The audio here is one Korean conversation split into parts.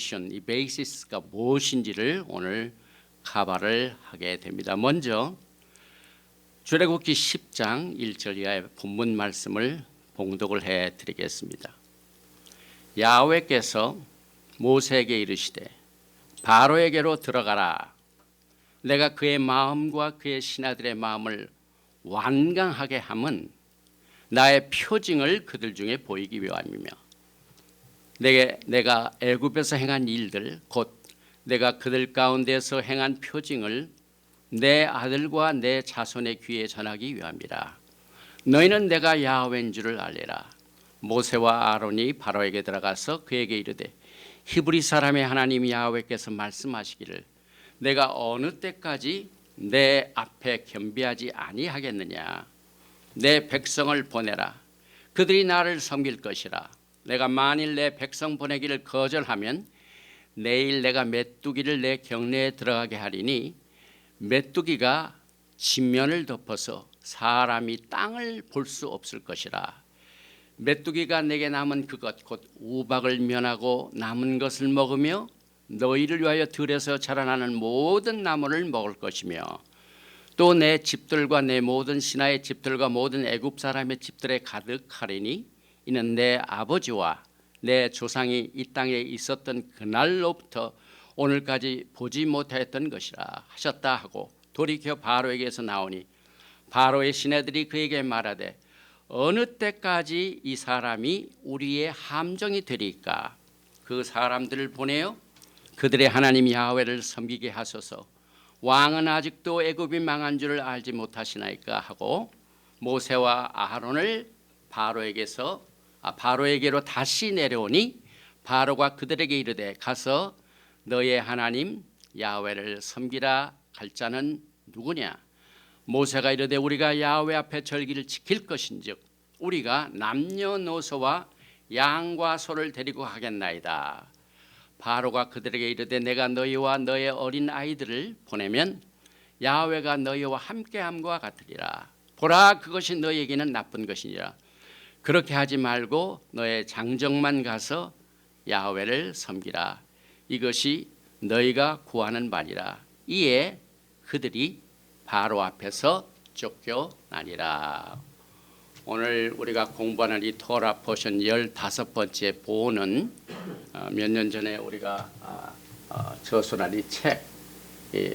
파운데이션, 이 베이시스가 무엇인지를 오늘 카바를 하게 됩니다. 먼저 출애굽기 10장 1절 이하의 본문 말씀을 봉독을 해드리겠습니다. 야훼께서 모세에게 이르시되 바로에게로 들어가라. 내가 그의 마음과 그의 신하들의 마음을 완강하게 함은 나의 표징을 그들 중에 보이기 위함이며 내가 애굽에서 행한 일들 곧 내가 그들 가운데서 행한 표징을 내 아들과 내 자손의 귀에 전하기 위함이라. 너희는 내가 야훼인 줄을 알리라. 모세와 아론이 바로에게 들어가서 그에게 이르되 히브리 사람의 하나님 야훼께서 말씀하시기를 내가 어느 때까지 내 앞에 겸비하지 아니하겠느냐. 내 백성을 보내라. 그들이 나를 섬길 것이라. 내가 만일 내 백성 보내기를 거절하면 내일 내가 메뚜기를 내 경내에 들어가게 하리니 메뚜기가 진면을 덮어서 사람이 땅을 볼 수 없을 것이라. 메뚜기가 내게 남은 그것 곧 우박을 면하고 남은 것을 먹으며 너희를 위하여 들에서 자라나는 모든 나무를 먹을 것이며 또 내 집들과 내 모든 신하의 집들과 모든 애굽 사람의 집들에 가득하리니 이는 내 아버지와 내 조상이 이 땅에 있었던 그날로부터 오늘까지 보지 못하였던 것이라 하셨다 하고 돌이켜 바로에게서 나오니 바로의 시내들이 그에게 말하되 어느 때까지 이 사람이 우리의 함정이 되리까. 그 사람들을 보내어 그들의 하나님 야훼를 섬기게 하소서. 왕은 아직도 애굽이 망한 줄을 알지 못하시나이까 하고 모세와 아론을 바로에게로 다시 내려오니 바로가 그들에게 이르되 가서 너의 하나님 야훼를 섬기라. 갈 자는 누구냐. 모세가 이르되 우리가 야훼 앞에 절기를 지킬 것인즉 우리가 남녀노소와 양과 소를 데리고 가겠나이다. 바로가 그들에게 이르되 내가 너희와 너의 어린 아이들을 보내면 야훼가 너희와 함께함과 같으리라. 보라, 그것이 너희에게는 나쁜 것이니라. 그렇게 하지 말고 너의 장정만 가서 야훼를 섬기라. 이것이 너희가 구하는 바니라. 이에 그들이 바로 앞에서 쫓겨나니라. 오늘 우리가 공부하는 이 토라 포션 15번째 보는 몇 년 전에 우리가 저술한 이 책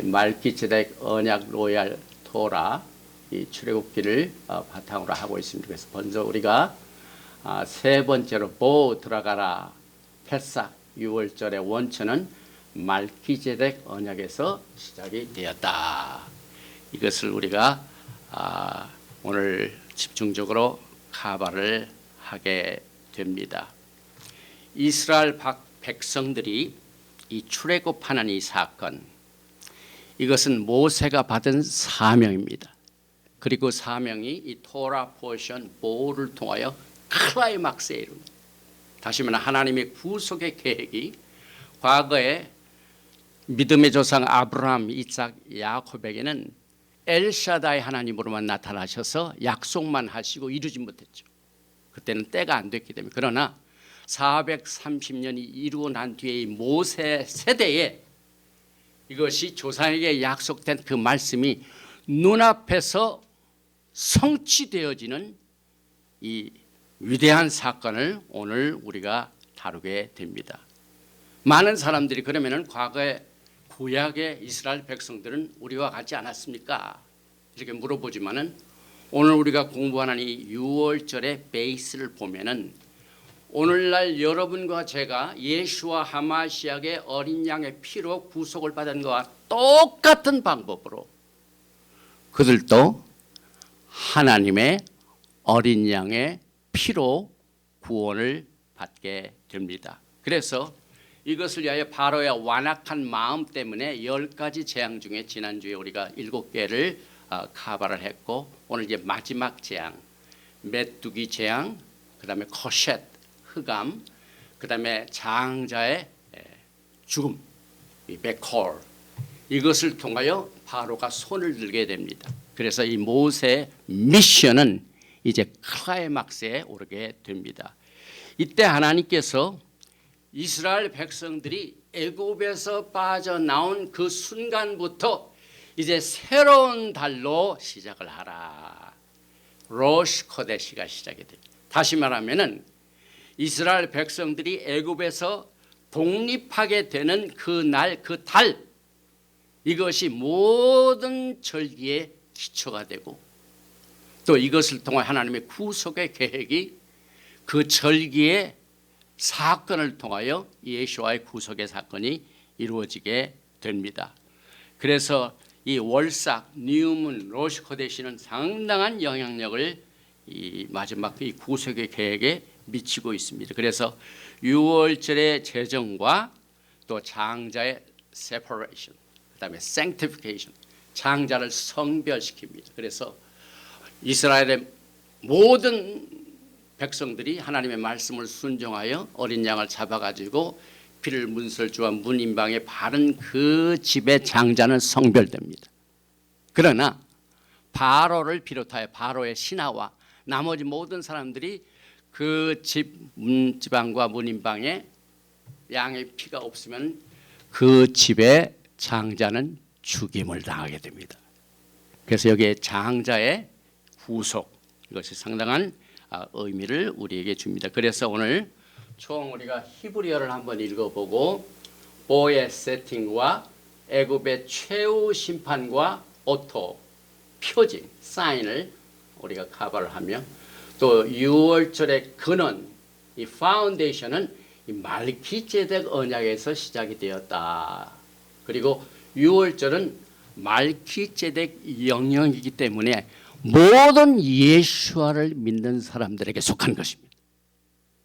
말기ጼ덱 언약 로얄 토라 이 출애굽기를 바탕으로 하고 있습니다. 그래서 먼저 우리가 세 번째로 보 들어가라 패삭 6월절의 원천은 말기ጼ덱 언약에서 시작이 되었다. 이것을 우리가 오늘 집중적으로 카바를 하게 됩니다. 이스라엘 백성들이 이 출애굽하는 이 사건, 이것은 모세가 받은 사명입니다. 그리고 사명이 이 토라 포션 보호를 통하여 클라이막스에 이릅니다. 다시 말하면 하나님의 구속의 계획이 과거에 믿음의 조상 아브라함, 이삭, 야곱에게는 엘샤다이 하나님으로만 나타나셔서 약속만 하시고 이루지 못했죠. 그때는 때가 안 됐기 때문에. 그러나 430년이 이루어 난 뒤에 모세 세대에 이것이 조상에게 약속된 그 말씀이 눈앞에서 성취되어지는 이 위대한 사건을 오늘 우리가 다루게 됩니다. 많은 사람들이 그러면은 과거에 구약의 이스라엘 백성들은 우리와 같지 않았습니까? 이렇게 물어보지만은 오늘 우리가 공부하는 이 6월절의 베이스를 보면은 오늘날 여러분과 제가 예수와 하마시아의 어린 양의 피로 구속을 받은 것과 똑같은 방법으로 그들도 하나님의 어린 양의 피로 구원을 받게 됩니다. 그래서 이것을 위하여 바로의 완악한 마음 때문에 10가지 재앙 중에 지난주에 우리가 7개를 카바를 했고 오늘 이제 마지막 재앙 메뚜기 재앙, 그 다음에 코셋 흑암, 그 다음에 장자의 죽음, 이 백홀, 이것을 통하여 바로가 손을 들게 됩니다. 그래서 이 모세의 미션은 이제 클라이막스에 오르게 됩니다. 이때 하나님께서 이스라엘 백성들이 애굽에서 빠져나온 그 순간부터 이제 새로운 달로 시작을 하라. 로시 코데시가 시작이 됩니다. 다시 말하면은 이스라엘 백성들이 애굽에서 독립하게 되는 그 날, 그 달, 이것이 모든 절기의 기초가 되고 또 이것을 통해 하나님의 구속의 계획이 그 절기의 사건을 통하여 예수와의 구속의 사건이 이루어지게 됩니다. 그래서 이 월삭, 뉴문, 로시코데시는 상당한 영향력을 이 마지막 이 구속의 계획에 미치고 있습니다. 그래서 6월절의 제정과 또 장자의 separation, 그다음에 sanctification, 장자를 성별시킵니다. 그래서 이스라엘의 모든 백성들이 하나님의 말씀을 순종하여 어린 양을 잡아가지고 피를 문설주와 문인방에 바른 그 집의 장자는 성별됩니다. 그러나 바로를 비롯하여 바로의 신하와 나머지 모든 사람들이 그 집 문지방과 문인방에 양의 피가 없으면 그 집의 장자는 죽임을 당하게 됩니다. 그래서 여기에 장자의 구속, 이것이 상당한 의미를 우리에게 줍니다. 그래서 오늘 총 우리가 히브리어를 한번 읽어보고 보의 세팅과 애굽의 최후 심판과 오토, 표징, 사인을 우리가 커버를 하며 또 6월절의 근원, 이 파운데이션은 이 말키제덱 언약에서 시작이 되었다. 그리고 6월절은 말키제덱 영역이기 때문에 모든 예수와를 믿는 사람들에게 속한 것입니다.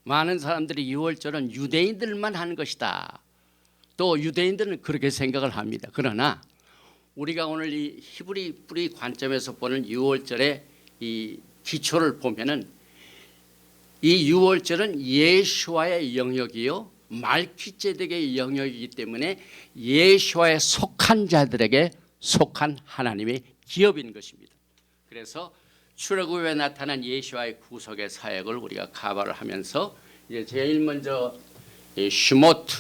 많은 사람들이 6월절은 유대인들만 하는 것이다. 또 유대인들은 그렇게 생각을 합니다. 그러나 우리가 오늘 이 히브리 뿌리 관점에서 보는 6월절의 이 기초를 보면은 이 6월절은 예수와의 영역이요 말키제덱의 영역이기 때문에 예수와에 속한 자들에게 속한 하나님의 기업인 것입니다. 그래서 출애굽에 나타난 예수와의 구속의 사역을 우리가 가발을 하면서 이제 제일 먼저 슈모트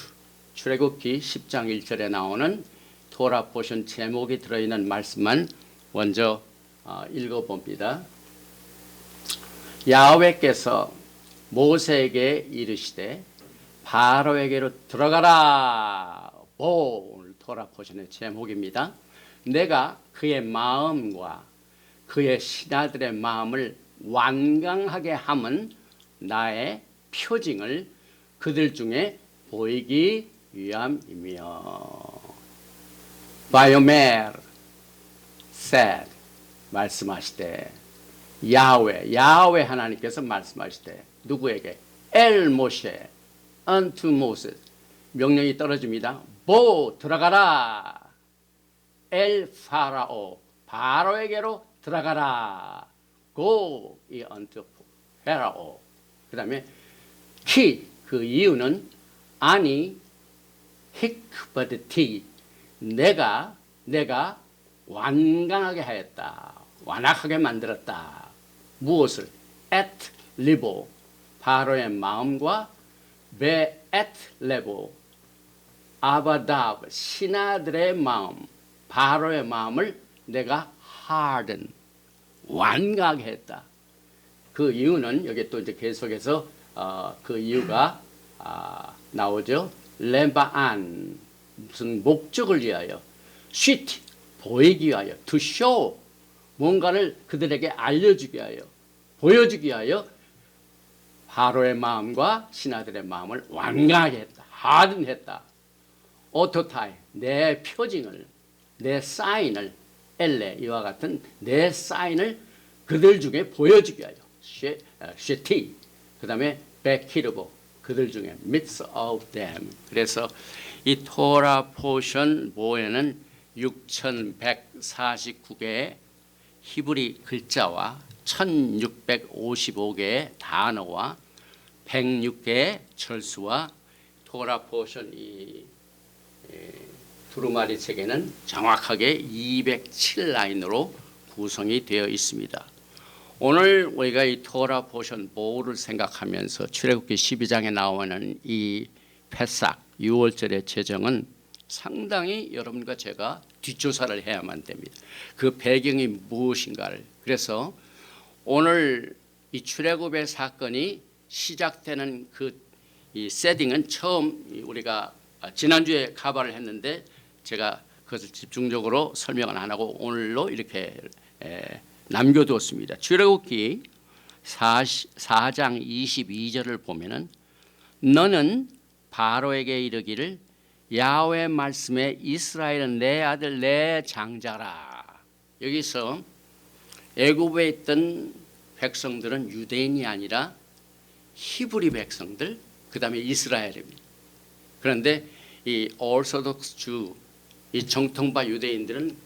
출애굽기 10장 1절에 나오는 토라 포션 제목이 들어있는 말씀만 먼저 읽어봅니다. 야훼께서 모세에게 이르시되 바로에게로 들어가라. 오늘 토라 포션의 제목입니다. 내가 그의 마음과 그의 신하들의 마음을 완강하게 함은 나의 표징을 그들 중에 보이기 위함이며. 바요멜 said 말씀하시되 야훼 하나님께서 말씀하시되 누구에게? 엘 모세 unto Moses 명령이 떨어집니다. 보 들어가라. 엘 파라오 바로에게로 들어가라. go unto Pharaoh. 그다음에 키 그 이유는 아니 힉버드티 내가 완강하게 하였다. 완악하게 만들었다. 무엇을? at 리보 바로의 마음과 베 at 레보 아바다브 신하들의 마음 바로의 마음을 내가 harden 완강하게 했다. 그 이유는 여기 또 이제 계속해서 그 이유가 나오죠. 레바안 무슨 목적을 위하여 쉿 보이기 위하여 to show 뭔가를 그들에게 알려주기 위하여 보여주기 위하여 바로의 마음과 신하들의 마음을 완강하게 했다. 하든했다. 오토타이 내 표징을 내 사인을 엘레 이와 같은 내 사인을 그들 중에 보여주기 위하여 쉐티 그 다음에 베키르보 그들 중에 midst of them. 그래서 이 토라 포션 모에는 6149개의 히브리 글자와 1655개의 단어와 106개의 절수와 토라 포션 이 두루마리 책에는 정확하게 207라인으로 구성이 되어 있습니다. 오늘 우리가 이 토라 포션 보호를 생각하면서 출애굽기 12장에 나오는 이 패삭 유월절의 제정은 상당히 여러분과 제가 뒷조사를 해야만 됩니다. 그 배경이 무엇인가를. 그래서 오늘 이 출애굽의 사건이 시작되는 이 세팅은 처음 우리가 지난주에 카바를 했는데 제가 그것을 집중적으로 설명을 안 하고 오늘로 이렇게 남겨두었습니다. 출애굽기 4장 22절을 보면은 너는 바로에게 이르기를 야훼 말씀에 이스라엘은 내 아들 내 장자라. 여기서 애굽에 있던 백성들은 유대인이 아니라 히브리 백성들, 그 다음에 이스라엘입니다. 그런데 이 오르소독스 주, 이 정통파 유대인들은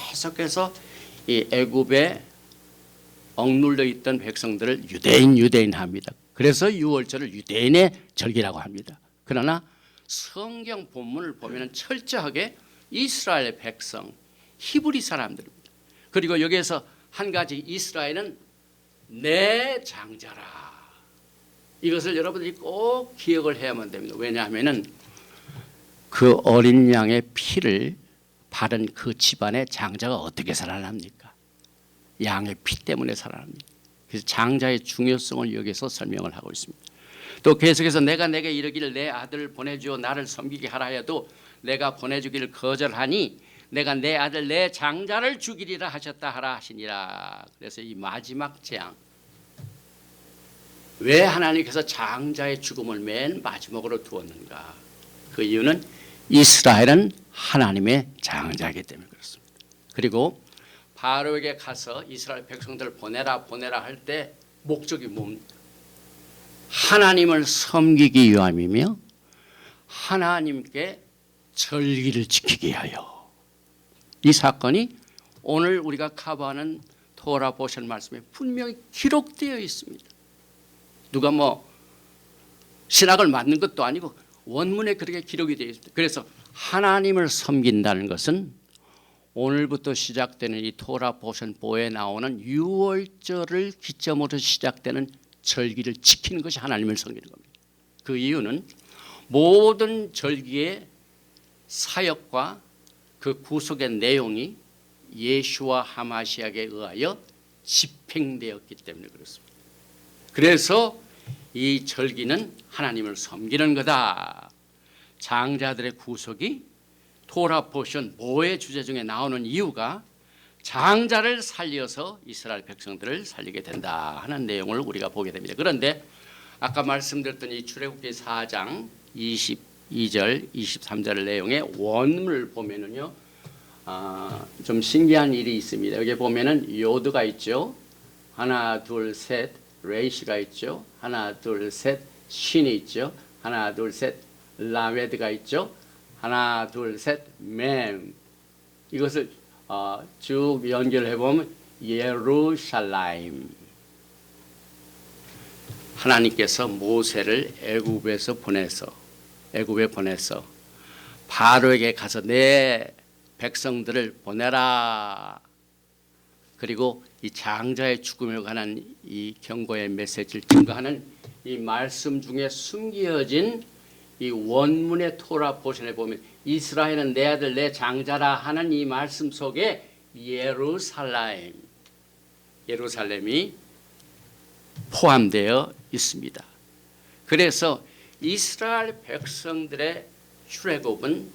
계속해서 이 애굽에 억눌려 있던 백성들을 유대인 합니다. 그래서 유월절을 유대인의 절기라고 합니다. 그러나 성경 본문을 보면 철저하게 이스라엘 백성, 히브리 사람들입니다. 그리고 여기에서 한 가지, 이스라엘은 내 장자라. 이것을 여러분들이 꼭 기억을 해야만 됩니다. 왜냐하면 그 어린 양의 피를 바른 그 집안의 장자가 어떻게 살아납니까? 양의 피 때문에 살아납니다. 그래서 장자의 중요성을 여기서 설명을 하고 있습니다. 또 계속해서 내가 내게 이르기를 내 아들을 보내주어 나를 섬기게 하라 해도 내가 보내주기를 거절하니 내가 내 아들 내 장자를 죽이리라 하셨다 하라 하시니라. 그래서 이 마지막 재앙, 왜 하나님께서 장자의 죽음을 맨 마지막으로 두었는가? 그 이유는 이스라엘은 하나님의 장자이기 때문에 그렇습니다. 그리고 바로에게 가서 이스라엘 백성들을 보내라 할 때 목적이 뭡니까? 하나님을 섬기기 위함이며 하나님께 절기를 지키게 하여. 이 사건이 오늘 우리가 커버하는 토라 보실 말씀에 분명히 기록되어 있습니다. 누가 신학을 만든 것도 아니고 원문에 그렇게 기록이 되어 있습니다. 그래서 하나님을 섬긴다는 것은 오늘부터 시작되는 이 토라 보션보에 나오는 유월절을 기점으로 시작되는 절기를 지키는 것이 하나님을 섬기는 겁니다. 그 이유는 모든 절기의 사역과 그 구속의 내용이 예수와 하마시아에 의하여 집행되었기 때문에 그렇습니다. 그래서 이 절기는 하나님을 섬기는 거다. 장자들의 구속이 토라 포션 모의 주제 중에 나오는 이유가 장자를 살려서 이스라엘 백성들을 살리게 된다 하는 내용을 우리가 보게 됩니다. 그런데 아까 말씀드렸던 이 출애굽기 4장 22절 23절 내용의 원문을 보면은요, 좀 신기한 일이 있습니다. 여기 보면은 요드가 있죠. 하나 둘 셋 레이시가 있죠. 하나 둘 셋 신이 있죠. 하나 둘 셋 라메드가 있죠. 하나 둘 셋 맴. 이것을 쭉 연결해 보면 예루살렘. 하나님께서 모세를 애굽에 보내서 바로에게 가서 내 백성들을 보내라. 그리고 이 장자의 죽음에 관한 이 경고의 메시지를 증거하는 이 말씀 중에 숨겨진 이 원문의 토라 포션에 보면 이스라엘은 내 아들 내 장자라 하는 이 말씀 속에 예루살렘이 포함되어 있습니다. 그래서 이스라엘 백성들의 출애굽은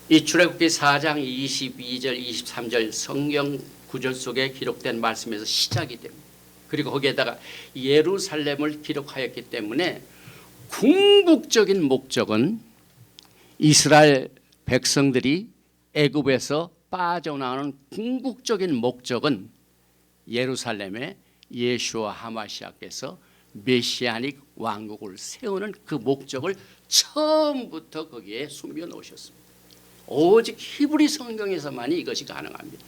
이 출애굽기 4장 22절 23절 성경 구절 속에 기록된 말씀에서 시작이 됩니다. 그리고 거기에다가 예루살렘을 기록하였기 때문에 궁극적인 목적은 이스라엘 백성들이 애굽에서 빠져나오는 궁극적인 목적은 예루살렘에 예수와 하마시아께서 메시아닉 왕국을 세우는 그 목적을 처음부터 거기에 숨겨 놓으셨습니다. 오직 히브리 성경에서만이 이것이 가능합니다.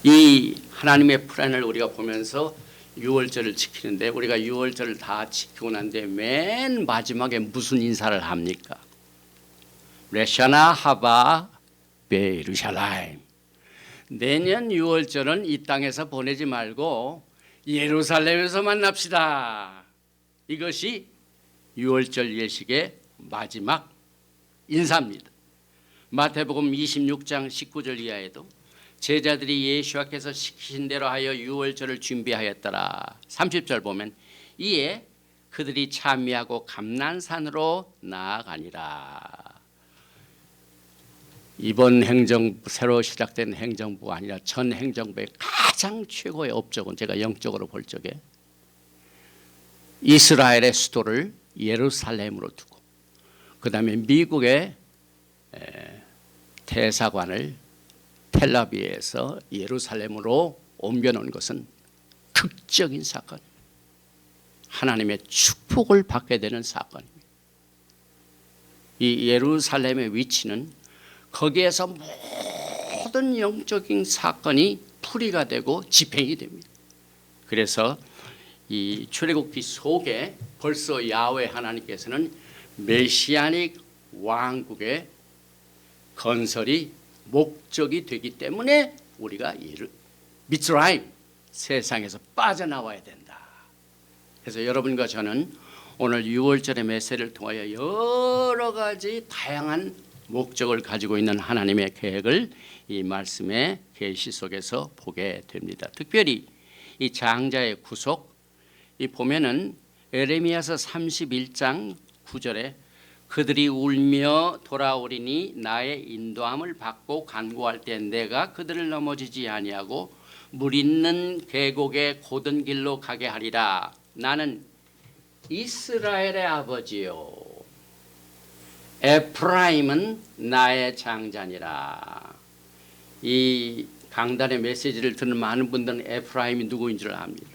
이 하나님의 플랜을 우리가 보면서 유월절을 지키는데 우리가 유월절을 다 지키고 난 뒤에 맨 마지막에 무슨 인사를 합니까? 레샤나 하바 베르샬라임. 내년 유월절은 이 땅에서 보내지 말고 예루살렘에서 만납시다. 이것이 유월절 예식의 마지막 인사입니다. 마태복음 26장 19절 이하에도 제자들이 예수께서 시키신 대로 하여 유월절을 준비하였더라. 30절 보면 이에 그들이 참여하고 감난산으로 나아가니라. 이번 행정부, 새로 시작된 행정부가 아니라 전 행정부의 가장 최고의 업적은 제가 영적으로 볼 적에 이스라엘의 수도를 예루살렘으로 두고 그 다음에 미국의 대사관을 텔아비브에서 예루살렘으로 옮겨놓은 것은 극적인 사건입니다. 하나님의 축복을 받게 되는 사건입니다. 이 예루살렘의 위치는 거기에서 모든 영적인 사건이 풀이가 되고 집행이 됩니다. 그래서 이 출애굽기 속에 벌써 야훼 하나님께서는 메시아닉 왕국의 건설이 목적이 되기 때문에 우리가 미스라임 세상에서 빠져나와야 된다. 그래서 여러분과 저는 오늘 6월절의 메시지를 통하여 여러 가지 다양한 목적을 가지고 있는 하나님의 계획을 이 말씀의 계시 속에서 보게 됩니다. 특별히 이 장자의 구속, 이 보면은 에레미야서 31장 9절에 그들이 울며 돌아오리니 나의 인도함을 받고 간구할 때 내가 그들을 넘어지지 아니하고 물 있는 계곡의 고든 길로 가게 하리라. 나는 이스라엘의 아버지요 에프라임은 나의 장자니라. 이 강단의 메시지를 듣는 많은 분들은 에프라임이 누구인 줄 압니다.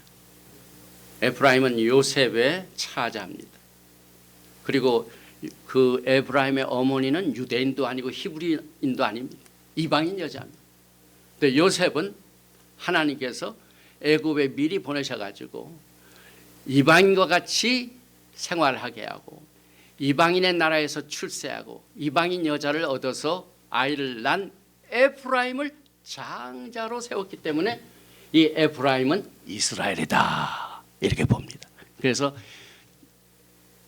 에프라임은 요셉의 차자입니다. 그리고 그 에프라임의 어머니는 유대인도 아니고 히브리인도 아닙니다. 이방인 여자입니다. 근데 요셉은 하나님께서 애굽에 미리 보내셔가지고 이방인과 같이 생활하게 하고 이방인의 나라에서 출세하고 이방인 여자를 얻어서 아이를 낳은 에프라임을 장자로 세웠기 때문에 이 에프라임은 이스라엘이다 이렇게 봅니다. 그래서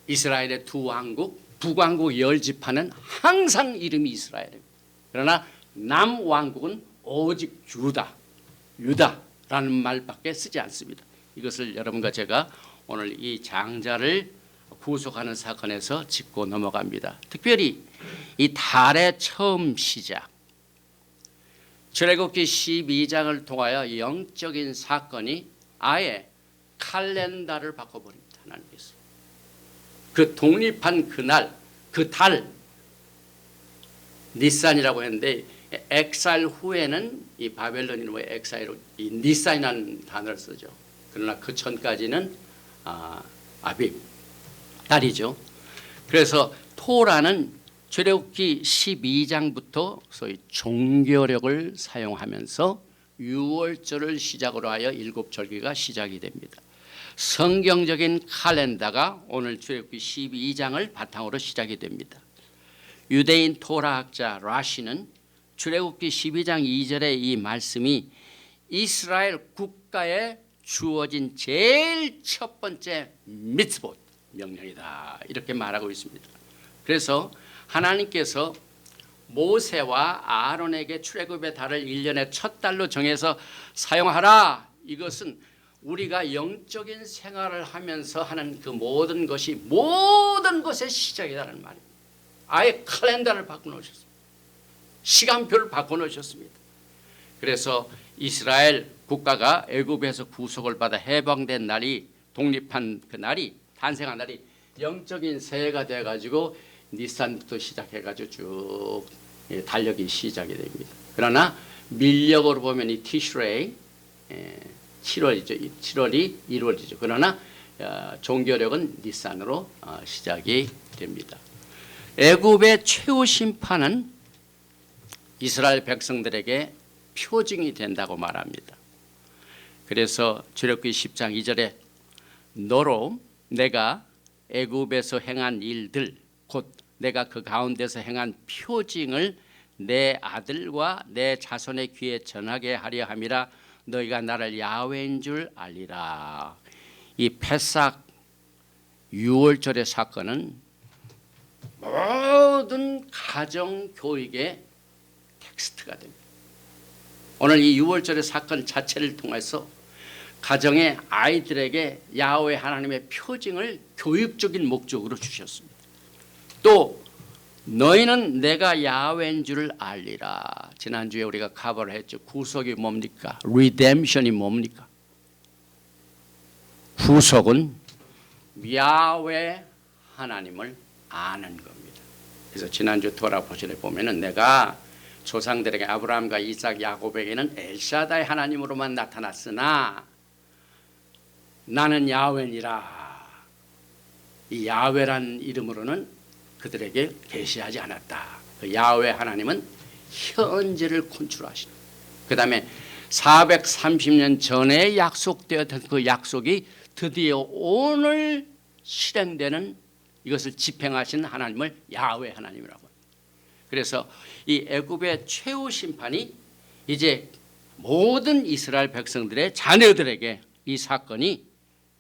이스라엘의 두 왕국, 북왕국 열 지파는 항상 이름이 이스라엘입니다. 그러나 남왕국은 오직 유다라는 말밖에 쓰지 않습니다. 이것을 여러분과 제가 오늘 이 장자를 구속하는 사건에서 짚고 넘어갑니다. 특별히 이 달의 처음 시작, 출애굽기 12장을 통하여 영적인 사건이 아예 칼렌다를 바꿔버립니다. 하나님께서 그 독립한 그날, 그 달 니산이라고 했는데 엑사일 후에는 이 바벨론인의 엑사일로 이 니산이라는 단어를 쓰죠. 그러나 그 전까지는 아빕 달이죠. 그래서 토라는 출애굽기 12장부터 소위 종교력을 사용하면서 유월절을 시작으로 하여 7절기가 시작이 됩니다. 성경적인 칼렌다가 오늘 출애굽기 12장을 바탕으로 시작이 됩니다. 유대인 토라학자 라시는 출애굽기 12장 2절의 이 말씀이 이스라엘 국가에 주어진 제일 첫 번째 미tzvot 명령이다 이렇게 말하고 있습니다. 그래서 하나님께서 모세와 아론에게 출애굽의 달을 1년의 첫 달로 정해서 사용하라. 이것은 우리가 영적인 생활을 하면서 하는 그 모든 것이 모든 것의 시작이라는 말입니다. 아예 칼렌더를 바꿔놓으셨습니다. 시간표를 바꿔놓으셨습니다. 그래서 이스라엘 국가가 애굽에서 구속을 받아 해방된 날이, 독립한 그 날이, 탄생한 날이 영적인 새해가 돼가지고 니산부터 시작해가지고 쭉 달력이 시작이 됩니다. 그러나 밀력으로 보면 이 티슈레이 7월이죠. 7월이 1월이죠. 그러나 종교력은 니산으로 시작이 됩니다. 애굽의 최후 심판은 이스라엘 백성들에게 표징이 된다고 말합니다. 그래서 출애굽기 10장 2절에 너로 내가 애굽에서 행한 일들 곧 내가 그 가운데서 행한 표징을 내 아들과 내 자손의 귀에 전하게 하려 함이라. 너희가 나를 야훼인 줄 알리라. 이 패삭 유월절의 사건은 모든 가정 교육의 텍스트가 됩니다. 오늘 이 유월절의 사건 자체를 통해서 가정의 아이들에게 야훼 하나님의 표징을 교육적인 목적으로 주셨습니다. 또 너희는 내가 야훼인 줄을 알리라. 지난주에 우리가 커버를 했죠. 구속이 뭡니까? 리뎀션이 뭡니까? 구속은 야훼 하나님을 아는 겁니다. 그래서 지난주 돌아보시래 보면은 내가 조상들에게 아브라함과 이삭, 야곱에게는 엘샤다이 하나님으로만 나타났으나 나는 야훼니라. 이 야훼란 이름으로는 그들에게 계시하지 않았다. 그 야훼 하나님은 현재를 컨트롤하시는. 그 다음에 430년 전에 약속되었던 그 약속이 드디어 오늘 실행되는 이것을 집행하신 하나님을 야훼 하나님이라고 합니다. 그래서 이 애굽의 최후 심판이 이제 모든 이스라엘 백성들의 자녀들에게 이 사건이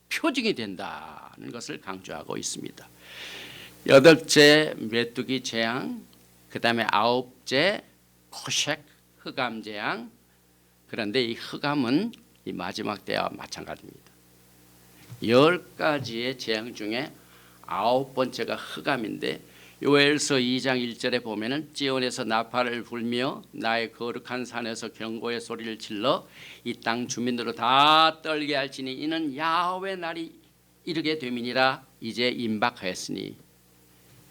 표징이 된다는 것을 강조하고 있습니다. 여덟째 메뚜기 재앙, 그 다음에 아홉째 코색 흑암 재앙. 그런데 이 흑암은 이 마지막 때와 마찬가지입니다. 10가지의 재앙 중에 9번째가 흑암인데 요엘서 2장 1절에 보면은 찌온에서 나팔을 불며 나의 거룩한 산에서 경고의 소리를 질러 이 땅 주민들로 다 떨게 할지니 이는 야훼 날이 이르게 됨이니라. 이제 임박하였으니,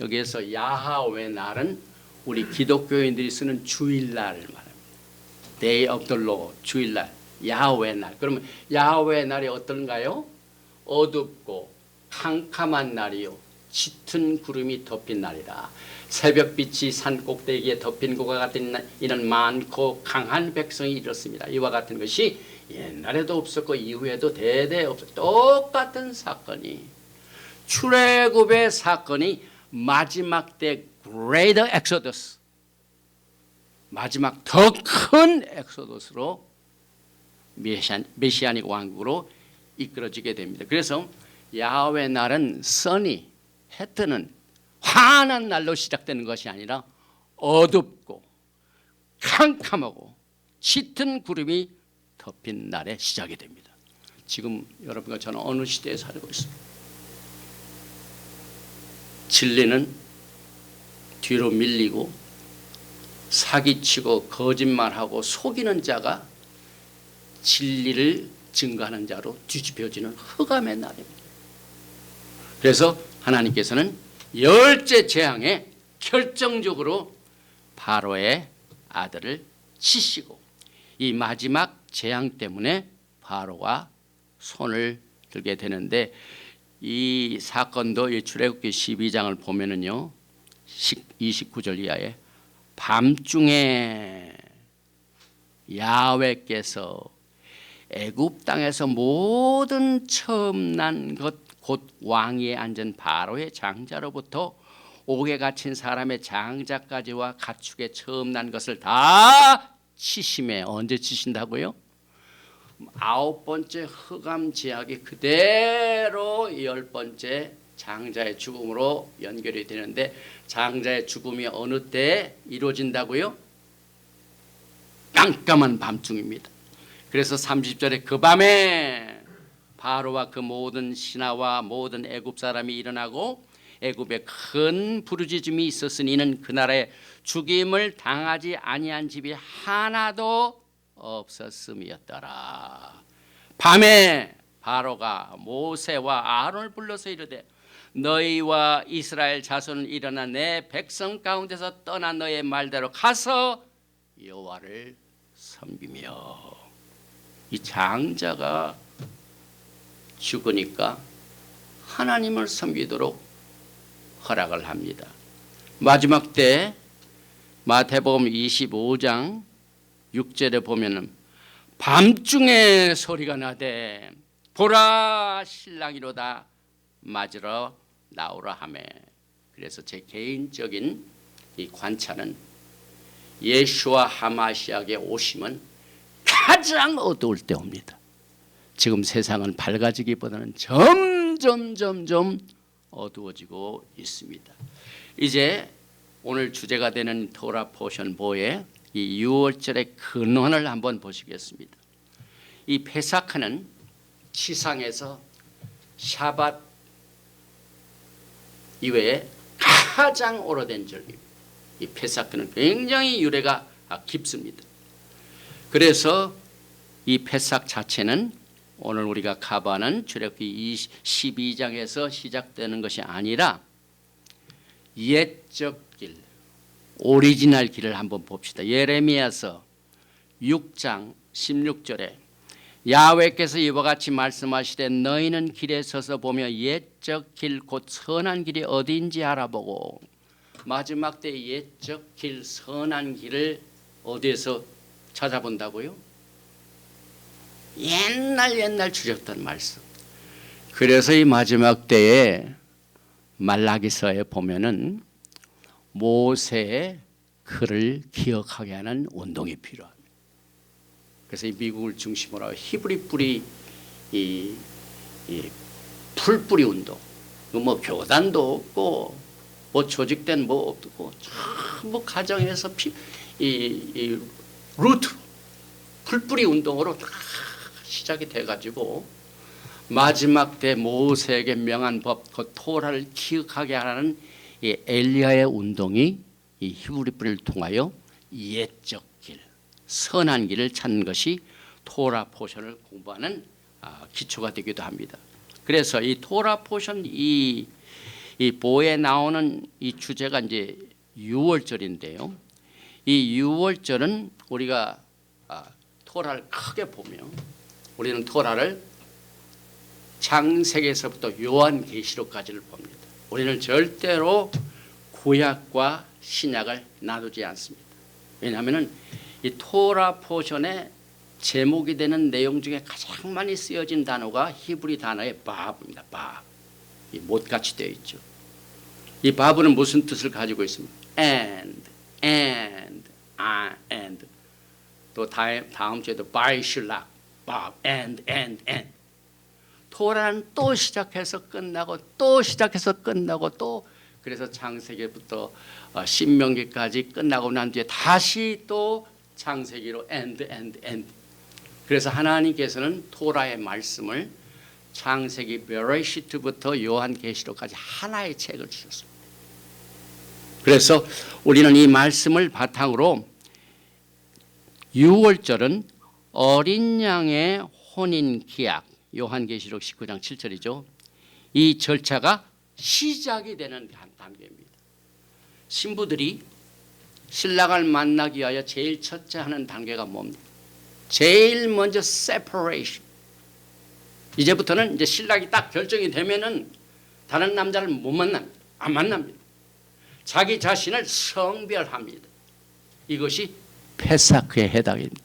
여기에서 야훼 날은 우리 기독교인들이 쓰는 주일날을 말합니다. Day of the Lord, 주일날, 야훼 날. 그러면 야훼 날이 어떤가요? 어둡고 캄캄한 날이요, 짙은 구름이 덮인 날이라. 새벽빛이 산 꼭대기에 덮인 것과 같은 이는 많고 강한 백성이 이렇습니다. 이와 같은 것이 옛날에도 없었고 이후에도 대대 없었고 똑같은 사건이, 출애굽의 사건이 마지막 때 Greater Exodus, 마지막 더 큰 엑소더스로 메시아닉 왕국으로 이끌어지게 됩니다. 그래서 야훼 날은 선이, 해 뜨는 환한 날로 시작되는 것이 아니라 어둡고 캄캄하고 짙은 구름이 덮인 날에 시작이 됩니다. 지금 여러분과 저는 어느 시대에 살고 있습니다. 진리는 뒤로 밀리고 사기치고 거짓말하고 속이는 자가 진리를 증거하는 자로 뒤집혀지는 흑암의 날입니다. 그래서 하나님께서는 10째 재앙에 결정적으로 바로의 아들을 치시고, 이 마지막 재앙 때문에 바로가 손을 들게 되는데, 이 사건도 이 출애굽기 12장을 보면은요, 29절 이하에 밤중에 야훼께서 애굽 땅에서 모든 처음 난 것 곧 왕위에 앉은 바로의 장자로부터 옥에 갇힌 사람의 장자까지와 가축의 처음 난 것을 다 치심해. 언제 치신다고요? 9번째 흑암 제약이 그대로 10번째 장자의 죽음으로 연결이 되는데, 장자의 죽음이 어느 때 이루어진다고요? 깜깜한 밤중입니다. 그래서 30절에 그 밤에 바로와 그 모든 신하와 모든 애굽 사람이 일어나고 애굽에 큰 부르짖음이 있었으니 이는 그 나라에 죽임을 당하지 아니한 집이 하나도 없었음이었더라. 밤에 바로가 모세와 아론을 불러서 이르되 너희와 이스라엘 자손은 일어나 내 백성 가운데서 떠나 너의 말대로 가서 여호와를 섬기며. 이 장자가 죽으니까 하나님을 섬기도록 허락을 합니다. 마지막 때 마태복음 25장 6절에 보면은 밤중에 소리가 나되 보라 신랑이로다 맞으러 나오라 하매. 그래서 제 개인적인 이 관찰은 예수와 하마시아의 오심은 가장 어두울 때 옵니다. 지금 세상은 밝아지기보다는 점점 어두워지고 있습니다. 이제 오늘 주제가 되는 토라 포션 보의 이 6월절의 근원을 한번 보시겠습니다. 이 페사크는 지상에서 샤밧 이외에 가장 오래된 절기입니다. 이 페사크는 굉장히 유래가 깊습니다. 그래서 이 페삭 자체는 오늘 우리가 가봐는 출애굽기 12장에서 시작되는 것이 아니라 옛적 길, 오리지널 길을 한번 봅시다. 예레미야서 6장 16절에 야훼께서 이와 같이 말씀하시되 너희는 길에 서서 보며 옛적 길 곧 선한 길이 어디인지 알아보고. 마지막 때 옛적 길 선한 길을 어디에서 찾아본다고요? 옛날 주셨던 말씀. 그래서 이 마지막 때에 말라기서에 보면은 모세의 글을 기억하게 하는 운동이 필요합니다. 그래서 이 미국을 중심으로 히브리 뿌리 이 풀뿌리 운동, 뭐 교단도 없고 뭐 조직된 뭐 없고 전부 가정에서 이 루트로 풀뿌리 운동으로 다 시작이 돼가지고 마지막 때 모세에게 명한 법, 그 토라를 기억하게 하는 이 엘리야의 운동이 이 히브리 뿌리를 통하여 옛적 길, 선한 길을 찾는 것이 토라 포션을 공부하는 기초가 되기도 합니다. 그래서 이 토라 포션 이 보에 나오는 이 주제가 이제 6월절인데요. 이 6월절은 우리가 토라를 크게 보면 우리는 토라를 창세기에서부터 요한계시록까지를 봅니다. 우리는 절대로 구약과 신약을 나누지 않습니다. 왜냐하면 이 토라 포션의 제목이 되는 내용 중에 가장 많이 쓰여진 단어가 히브리 단어의 바브입니다. 바브. 이 못같이 되어 있죠. 이 바브는 무슨 뜻을 가지고 있습니까? and. 또 다음 주에도 바이슐락, 바브, and. 토라는 또 시작해서 끝나고 또 시작해서 끝나고 또 그래서 창세기부터 신명기까지 끝나고 난 뒤에 다시 또 창세기로 and. 그래서 하나님께서는 토라의 말씀을 창세기 베레시트부터 요한계시록까지 하나의 책을 주셨습니다. 그래서 우리는 이 말씀을 바탕으로 6월절은 어린 양의 혼인 기약, 요한계시록 19장 7절이죠. 이 절차가 시작이 되는 단계입니다. 신부들이 신랑을 만나기 위하여 제일 첫째 하는 단계가 뭡니까? 제일 먼저 separation. 이제부터는 이제 신랑이 딱 결정이 되면은 다른 남자를 못 만납니다. 안 만납니다. 자기 자신을 성별합니다. 이것이 페사크의 해당입니다.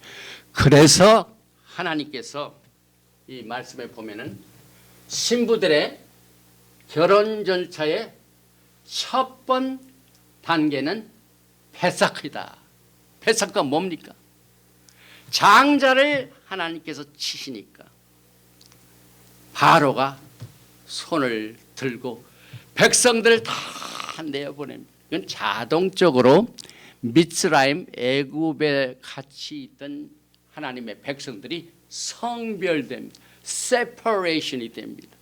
그래서 하나님께서 이 말씀에 보면은 신부들의 결혼 절차의 첫 번 단계는 페사크이다. 페사크가 뭡니까? 장자를 하나님께서 치시니까 바로가 손을 들고 백성들을 다 내어보냅니다. 이건 자동적으로 미스라임 애굽에 같이 있던 하나님의 백성들이 성별됩니다. separation이 됩니다.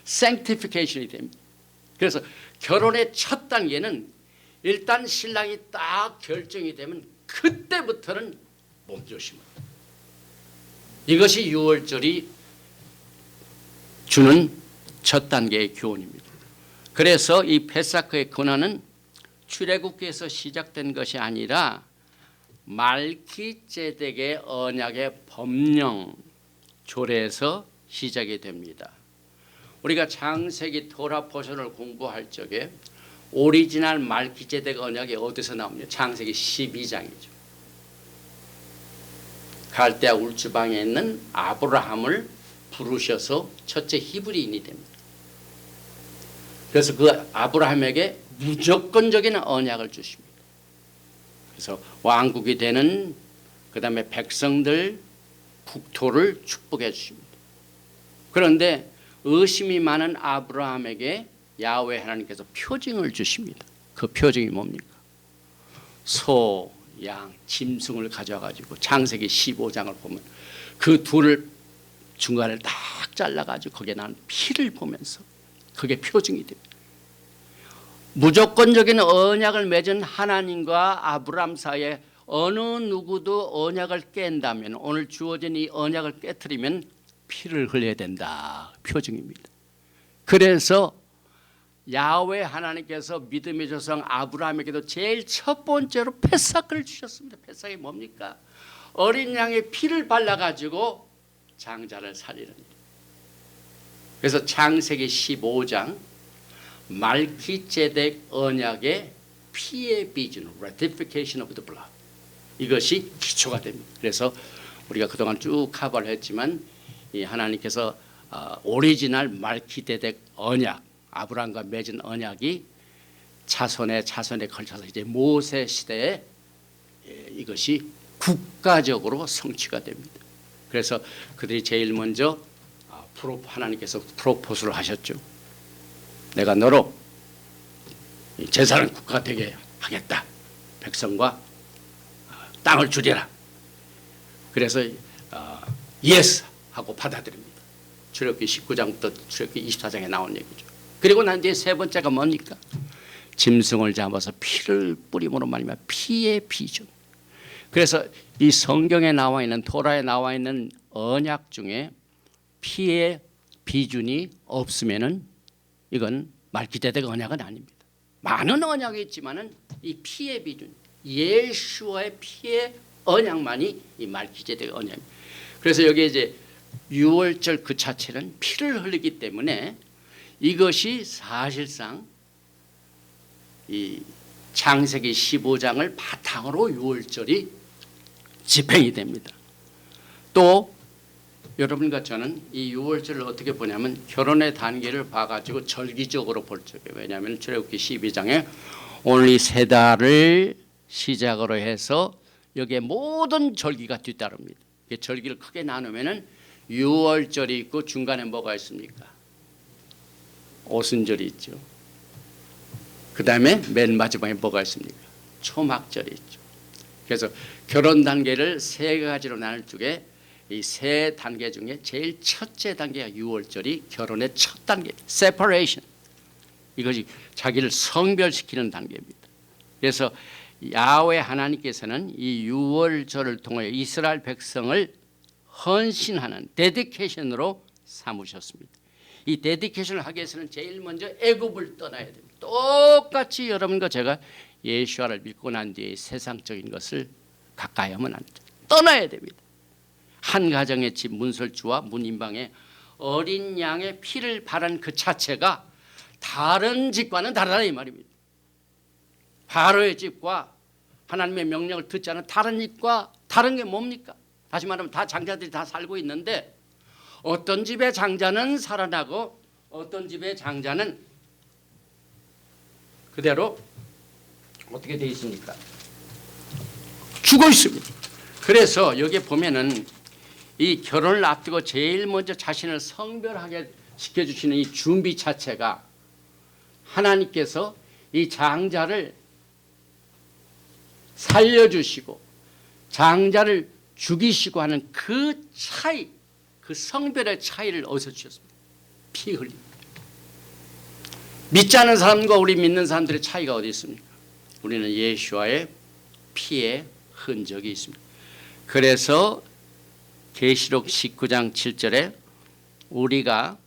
sanctification이 됩니다. 그래서 결혼의 첫 단계는 일단 신랑이 딱 결정이 되면 그때부터는 몸조심합니다. 이것이 6월절이 주는 첫 단계의 교훈입니다. 그래서 이 페사크의 근원은 출애굽기에서 시작된 것이 아니라 말기ጼ덱의 언약의 법령 조례에서 시작이 됩니다. 우리가 창세기 토라 포션을 공부할 적에 오리지널 말기ጼ덱 언약이 어디서 나옵니까? 창세기 12장이죠. 갈대아 울주방에 있는 아브라함을 부르셔서 첫째 히브리인이 됩니다. 그래서 그 아브라함에게 무조건적인 언약을 주십니다. 그래서 왕국이 되는 그 다음에 백성들 국토를 축복해 주십니다. 그런데 의심이 많은 아브라함에게 야훼 하나님께서 표징을 주십니다. 그 표징이 뭡니까? 소, 양, 짐승을 가져가지고 창세기 15장을 보면 그 둘을 중간을 딱 잘라가지고 거기에 나는 피를 보면서 그게 표징이 됩니다. 무조건적인 언약을 맺은 하나님과 아브라함 사이에 어느 누구도 언약을 깬다면, 오늘 주어진 이 언약을 깨트리면 피를 흘려야 된다. 표징입니다. 그래서 야훼 하나님께서 믿음의 조상 아브라함에게도 제일 첫 번째로 패삭을 주셨습니다. 패삭이 뭡니까? 어린 양의 피를 발라가지고 장자를 살리는 일. 그래서 창세기 15장 말기제덱 언약의 피의 비준, ratification of the blood, 이것이 기초가 됩니다. 그래서 우리가 그동안 쭉 커버를 했지만 이 하나님께서 오리지널 말기제덱 언약, 아브라함과 맺은 언약이 자손에 걸쳐서 이제 모세 시대에 이것이 국가적으로 성취가 됩니다. 그래서 그들이 제일 먼저 하나님께서 프로포즈를 하셨죠. 내가 너로 제사를 국가가 되게 하겠다. 백성과 땅을 주리라. 그래서 예스 하고 받아들입니다. 출애굽기 19장부터 출애굽기 24장에 나온 얘기죠. 그리고 난 뒤에 세 번째가 뭡니까? 짐승을 잡아서 피를 뿌림으로 말미암아 피의 비준. 그래서 이 성경에 나와 있는, 토라에 나와 있는 언약 중에 피의 비준이 없으면은 이건 말기제덱 언약은 아닙니다. 많은 언약이 있지만은 이 피의 비준, 예수와의 피의 언약만이 이 말기제덱 언약입니다. 그래서 여기에 이제 유월절 그 자체는 피를 흘리기 때문에 이것이 사실상 이 창세기 15장을 바탕으로 유월절이 집행이 됩니다. 또 여러분과 저는 이 유월절을 어떻게 보냐면 결혼의 단계를 봐가지고 절기적으로 볼 적이에요. 왜냐하면 출애굽기 12장에 오늘 이 세 달을 시작으로 해서 여기에 모든 절기가 뒤따릅니다. 절기를 크게 나누면은 유월절이 있고 중간에 뭐가 있습니까? 오순절이 있죠. 그 다음에 맨 마지막에 뭐가 있습니까? 초막절이 있죠. 그래서 결혼 단계를 세 가지로 나눌 적에 이 세 단계 중에 제일 첫째 단계가 유월절이 결혼의 첫 단계, separation. 이것이 자기를 성별시키는 단계입니다. 그래서 야훼 하나님께서는 이 유월절을 통해 이스라엘 백성을 헌신하는 데디케이션으로 삼으셨습니다. 이 데디케이션을 하기 위해서는 제일 먼저 애굽을 떠나야 됩니다. 똑같이 여러분과 제가 예수와를 믿고 난 뒤에 세상적인 것을 가까이 하면 안 돼요. 떠나야 됩니다. 한 가정의 집 문설주와 문인방에 어린 양의 피를 바른 그 자체가 다른 집과는 다르다 이 말입니다. 바로의 집과 하나님의 명령을 듣지 않은 다른 집과 다른 게 뭡니까? 다시 말하면 다 장자들이 다 살고 있는데 어떤 집의 장자는 살아나고 어떤 집의 장자는 그대로 어떻게 되어 있습니까? 죽어 있습니다. 그래서 여기에 보면은 이 결혼을 앞두고 제일 먼저 자신을 성별하게 시켜주시는 이 준비 자체가 하나님께서 이 장자를 살려주시고 장자를 죽이시고 하는 그 차이, 그 성별의 차이를 어디서 주셨습니까? 피 흘림. 믿지 않은 사람과 우리 믿는 사람들의 차이가 어디 있습니까? 우리는 예수와의 피의 흔적이 있습니다. 그래서 계시록 19장 7절에 우리가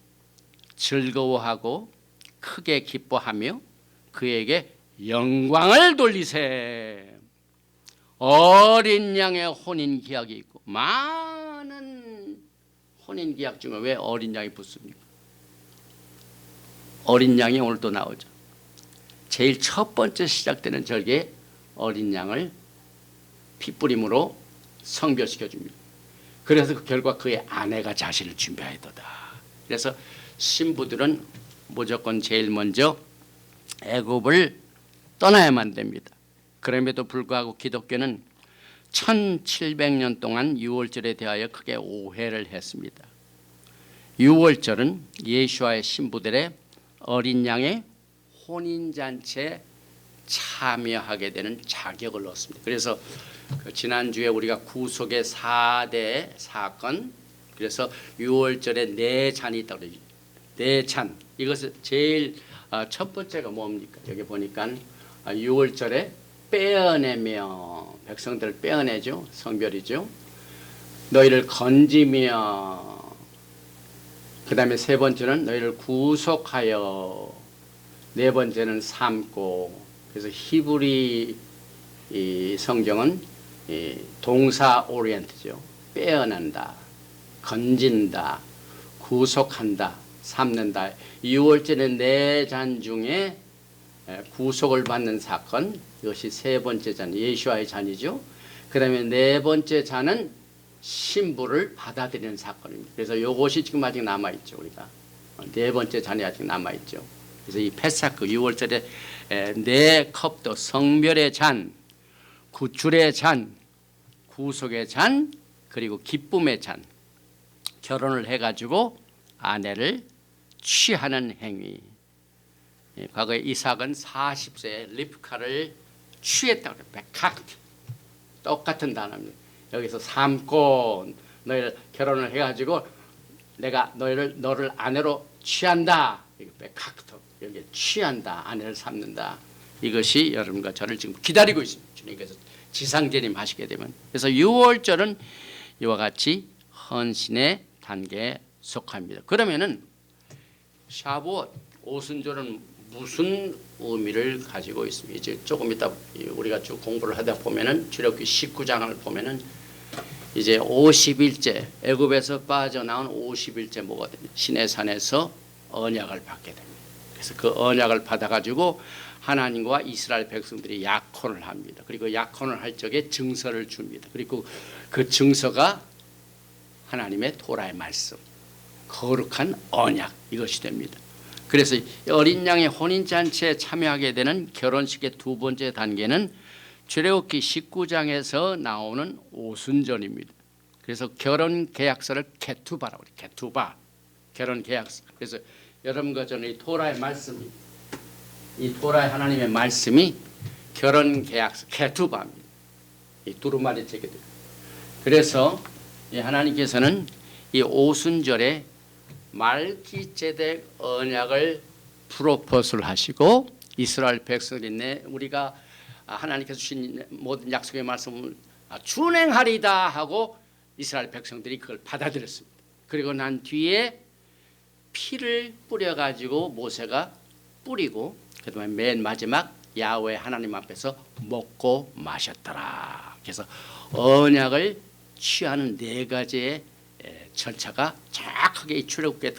즐거워하고 크게 기뻐하며 그에게 영광을 돌리세. 어린 양의 혼인 기약이 있고 많은 혼인 기약 중에 왜 어린 양이 붙습니까? 어린 양이 오늘 또 나오죠. 제일 첫 번째 시작되는 절기에 어린 양을 핏부림으로 성별시켜 줍니다. 그래서 그 결과 그의 아내가 자신을 준비하였도다. 그래서 신부들은 무조건 제일 먼저 애굽을 떠나야만 됩니다. 그럼에도 불구하고 기독교는 1700년 동안 유월절에 대하여 크게 오해를 했습니다. 유월절은 예수와의 신부들의 어린 양의 혼인잔치에 참여하게 되는 자격을 얻습니다. 그래서 지난주에 우리가 구속의 4대 사건, 그래서 6월절에 네 잔이 있다고 그러죠. 네 잔. 이것은 제일 첫 번째가 뭡니까? 여기 보니까 6월절에 빼어내며, 백성들을 빼어내죠. 성별이죠. 너희를 건지며, 그 다음에 세 번째는 너희를 구속하여, 네 번째는 삼고. 그래서 히브리 이 성경은 이 동사 오리엔트죠. 빼어낸다, 건진다, 구속한다, 삼는다. 6월절의 네 잔 중에 구속을 받는 사건, 이것이 세 번째 잔, 예수와의 잔이죠. 그 다음에 네 번째 잔은 신부를 받아들이는 사건입니다. 그래서 이것이 지금 아직 남아있죠. 우리가 네 번째 잔이 아직 남아있죠. 그래서 이 페사크 6월절에 네 컵도 성별의 잔, 구출의 잔, 구속의 잔, 그리고 기쁨의 잔, 결혼을 해가지고 아내를 취하는 행위. 과거에 이삭은 40세에 리브카를 취했다고 그래요. 베카트. 똑같은 단어입니다. 여기서 삼고 너희를 결혼을 해가지고 내가 너를 아내로 취한다. 베카트. 여기 취한다. 아내를 삼는다. 이것이 여러분과 저를 지금 기다리고 있습니다. 주님께서 지상재림 하시게 되면. 그래서 6월절은 이와 같이 헌신의 단계에 속합니다. 그러면은 샤브엇 오순절은 무슨 의미를 가지고 있습니다. 이제 조금 이따 우리가 쭉 공부를 하다 보면은 출애굽기 19장을 보면은 이제 50일째 애굽에서 빠져나온 50일째 뭐가 됩니다. 시내산에서 언약을 받게 됩니다. 그래서 그 언약을 받아가지고 하나님과 이스라엘 백성들이 약혼을 합니다. 그리고 약혼을 할 적에 증서를 줍니다. 그리고 그 증서가 하나님의 토라의 말씀, 거룩한 언약, 이것이 됩니다. 그래서 어린 양의 혼인잔치에 참여하게 되는 결혼식의 두 번째 단계는 출애굽기 19장에서 나오는 오순절입니다. 그래서 결혼계약서를 케투바라고 해요. 케투바, 결혼계약서. 그래서 여러분과 저는 이 토라의 말씀이, 이 토라의 하나님의 말씀이 결혼계약서 케투바입니다. 이 두루마리 책에 돼요. 그래서 하나님께서는 이 오순절에 말기ጼ덱 언약을 프로포즈를 하시고 이스라엘 백성들이 우리가 하나님께서 주신 모든 약속의 말씀을 준행하리다 하고 이스라엘 백성들이 그걸 받아들였습니다. 그리고 난 뒤에 피를 뿌려가지고 모세가 뿌리고 그다음에 맨 마지막 야훼 하나님 앞에서 먹고 마셨더라. 그래서 언약을 취하는 네 가지의 절차가 정확하게 이 출애굽기에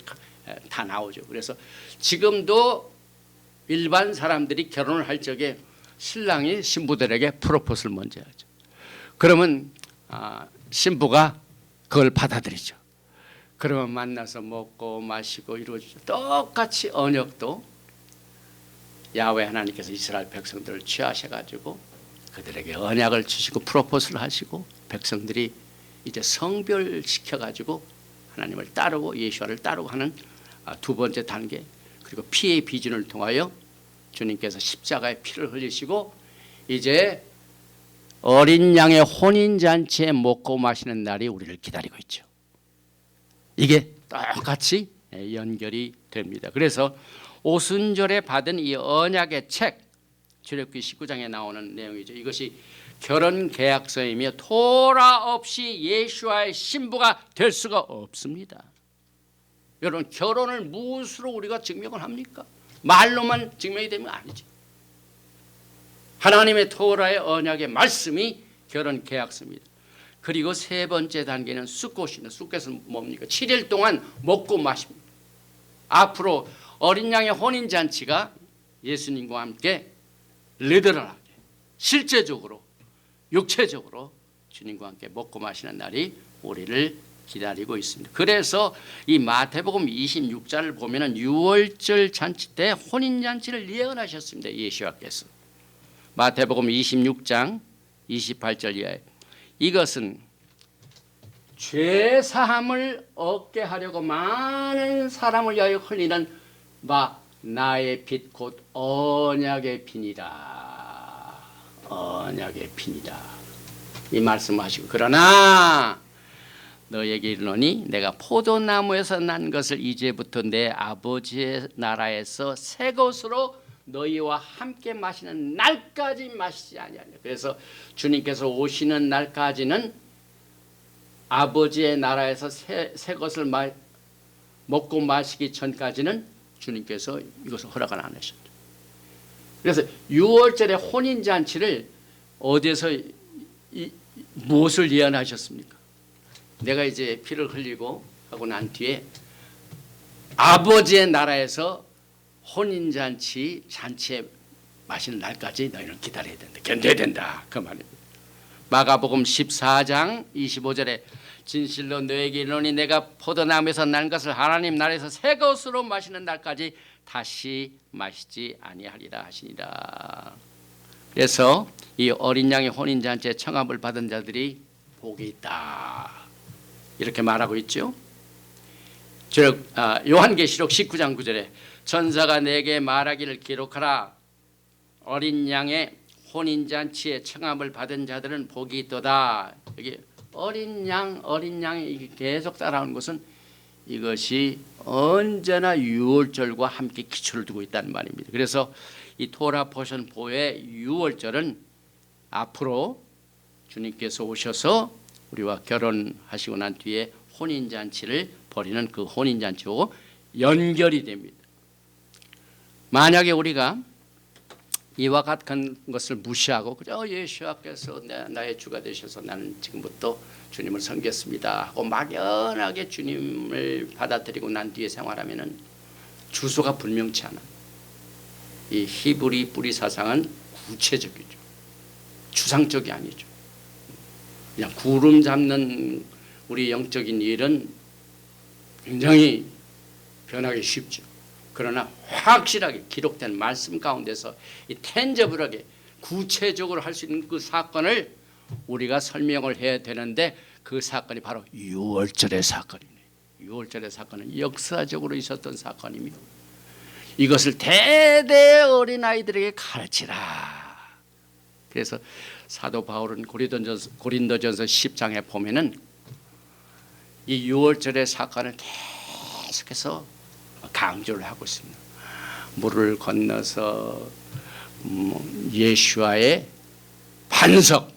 다 나오죠. 그래서 지금도 일반 사람들이 결혼을 할 적에 신랑이 신부들에게 프로포즈를 먼저 하죠. 그러면 신부가 그걸 받아들이죠. 그러면 만나서 먹고 마시고 이루어지죠. 똑같이 언약도 야훼 하나님께서 이스라엘 백성들을 취하셔가지고 그들에게 언약을 주시고 프로포즈를 하시고 백성들이 이제 성별시켜가지고 하나님을 따르고 예수와를 따르고 하는 두 번째 단계, 그리고 피의 비준을 통하여 주님께서 십자가의 피를 흘리시고 이제 어린 양의 혼인잔치에 먹고 마시는 날이 우리를 기다리고 있죠. 이게 똑같이 연결이 됩니다. 그래서 오순절에 받은 이 언약의 책, 출애굽기 19장에 나오는 내용이죠. 이것이 결혼계약서이며 토라 없이 예수와의 신부가 될 수가 없습니다. 여러분, 결혼을 무엇으로 우리가 증명을 합니까? 말로만 증명이 되면 아니죠. 하나님의 토라의 언약의 말씀이 결혼계약서입니다. 그리고 세 번째 단계는 숫꽃입니다. 숫꽃은 뭡니까? 7일 동안 먹고 마십니다. 앞으로 어린 양의 혼인잔치가 예수님과 함께 리더럴하게 실제적으로 육체적으로 주님과 함께 먹고 마시는 날이 우리를 기다리고 있습니다. 그래서 이 마태복음 26장을 보면은 6월절 잔치 때 혼인잔치를 예언하셨습니다. 예수와께서. 마태복음 26장 28절 이하에 이것은 죄사함을 얻게 하려고 많은 사람을 위하여 흘리는 나의 빛 곧 언약의 빛이라. 언약의 빛이라. 이 말씀하시고 그러나 너에게 이르노니 내가 포도나무에서 난 것을 이제부터 내 아버지의 나라에서 새 것으로 너희와 함께 마시는 날까지 마시지 아니하냐. 그래서 주님께서 오시는 날까지는 아버지의 나라에서 새 것을 먹고 마시기 전까지는 주님께서 이것을 허락을 안 하셨죠. 그래서 6월절의 혼인잔치를 어디에서 무엇을 예언하셨습니까? 내가 이제 피를 흘리고 하고 난 뒤에 아버지의 나라에서 혼인잔치에 마시는 날까지 너희는 기다려야 된다. 견뎌야 된다. 그 말입니다. 마가복음 14장 25절에 진실로 너에게 이르노니 내가 포도나무에서 난 것을 하나님 나라에서 새 것으로 마시는 날까지 다시 마시지 아니하리라 하시니라. 그래서 이 어린 양의 혼인잔치에 청함을 받은 자들이 복이 있다. 이렇게 말하고 있죠. 즉 요한계시록 19장 9절에 천사가 내게 말하기를 기록하라. 어린 양의 혼인잔치에 청함을 받은 자들은 복이 있도다. 여기 어린 양이 계속 따라오는 것은 이것이 언제나 유월절과 함께 기초를 두고 있다는 말입니다. 그래서 이 토라 포션 보의 유월절은 앞으로 주님께서 오셔서 우리와 결혼하시고 난 뒤에 혼인잔치를 벌이는 그 혼인잔치하고 연결이 됩니다. 만약에 우리가 이와 같은 것을 무시하고 그저 예수께서 나의 주가 되셔서 나는 지금부터 주님을 섬겼습니다 하고 막연하게 주님을 받아들이고 난 뒤에 생활하면은 주소가 분명치 않아. 이 히브리 뿌리 사상은 구체적이죠. 추상적이 아니죠. 그냥 구름 잡는 우리 영적인 일은 굉장히 변하기 쉽죠. 그러나 확실하게 기록된 말씀 가운데서 이 텐저블하게 구체적으로 할 수 있는 그 사건을 우리가 설명을 해야 되는데 그 사건이 바로 유월절의 사건이네요. 유월절의 사건은 역사적으로 있었던 사건이며 이것을 대대 어린아이들에게 가르치라. 그래서 사도 바울은 고린도전서 10장에 보면은 이 유월절의 사건을 계속해서 강조를 하고 있습니다. 물을 건너서 예수와의 반석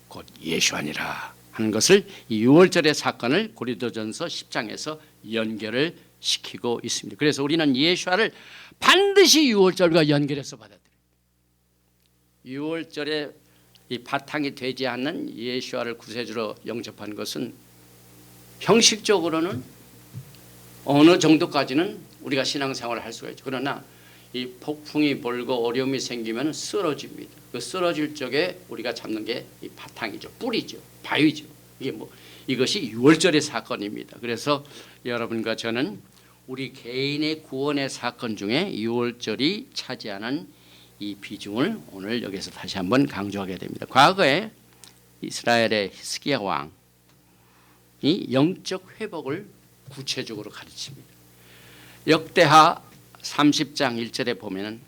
곧 예수아니라 하는 것을 이 유월절의 사건을 고린도전서 10장에서 연결을 시키고 있습니다. 그래서 우리는 예수아를 반드시 유월절과 연결해서 받아들여요. 유월절에 이 바탕이 되지 않는 예수아를 구세주로 영접한 것은 형식적으로는 어느 정도까지는 우리가 신앙생활을 할 수가 있죠. 그러나 이 폭풍이 불고 어려움이 생기면 쓰러집니다. 그 쓰러질 적에 우리가 잡는 게 이 바탕이죠. 뿌리죠. 바위죠. 이것이 유월절의 사건입니다. 그래서 여러분과 저는 우리 개인의 구원의 사건 중에 유월절이 차지하는 이 비중을 오늘 여기서 다시 한번 강조하게 됩니다. 과거에 이스라엘의 히스기야 왕이 영적 회복을 구체적으로 가르칩니다. 역대하 30장 1절에 보면은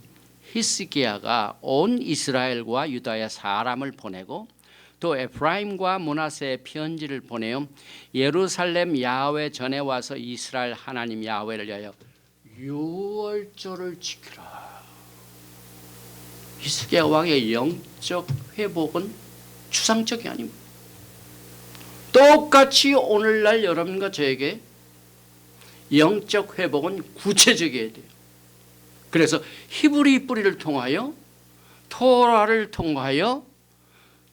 히스기야가 온 이스라엘과 유다의 사람을 보내고 또 에프라임과 므낫세에 편지를 보내어 예루살렘 야훼 전에 와서 이스라엘 하나님 야훼를 위하여 유월절을 지키라. 히스기야 왕의 영적 회복은 추상적이 아닙니다. 똑같이 오늘날 여러분과 저에게 영적 회복은 구체적이어야 돼요. 그래서 히브리 뿌리를 통하여 토라를 통하여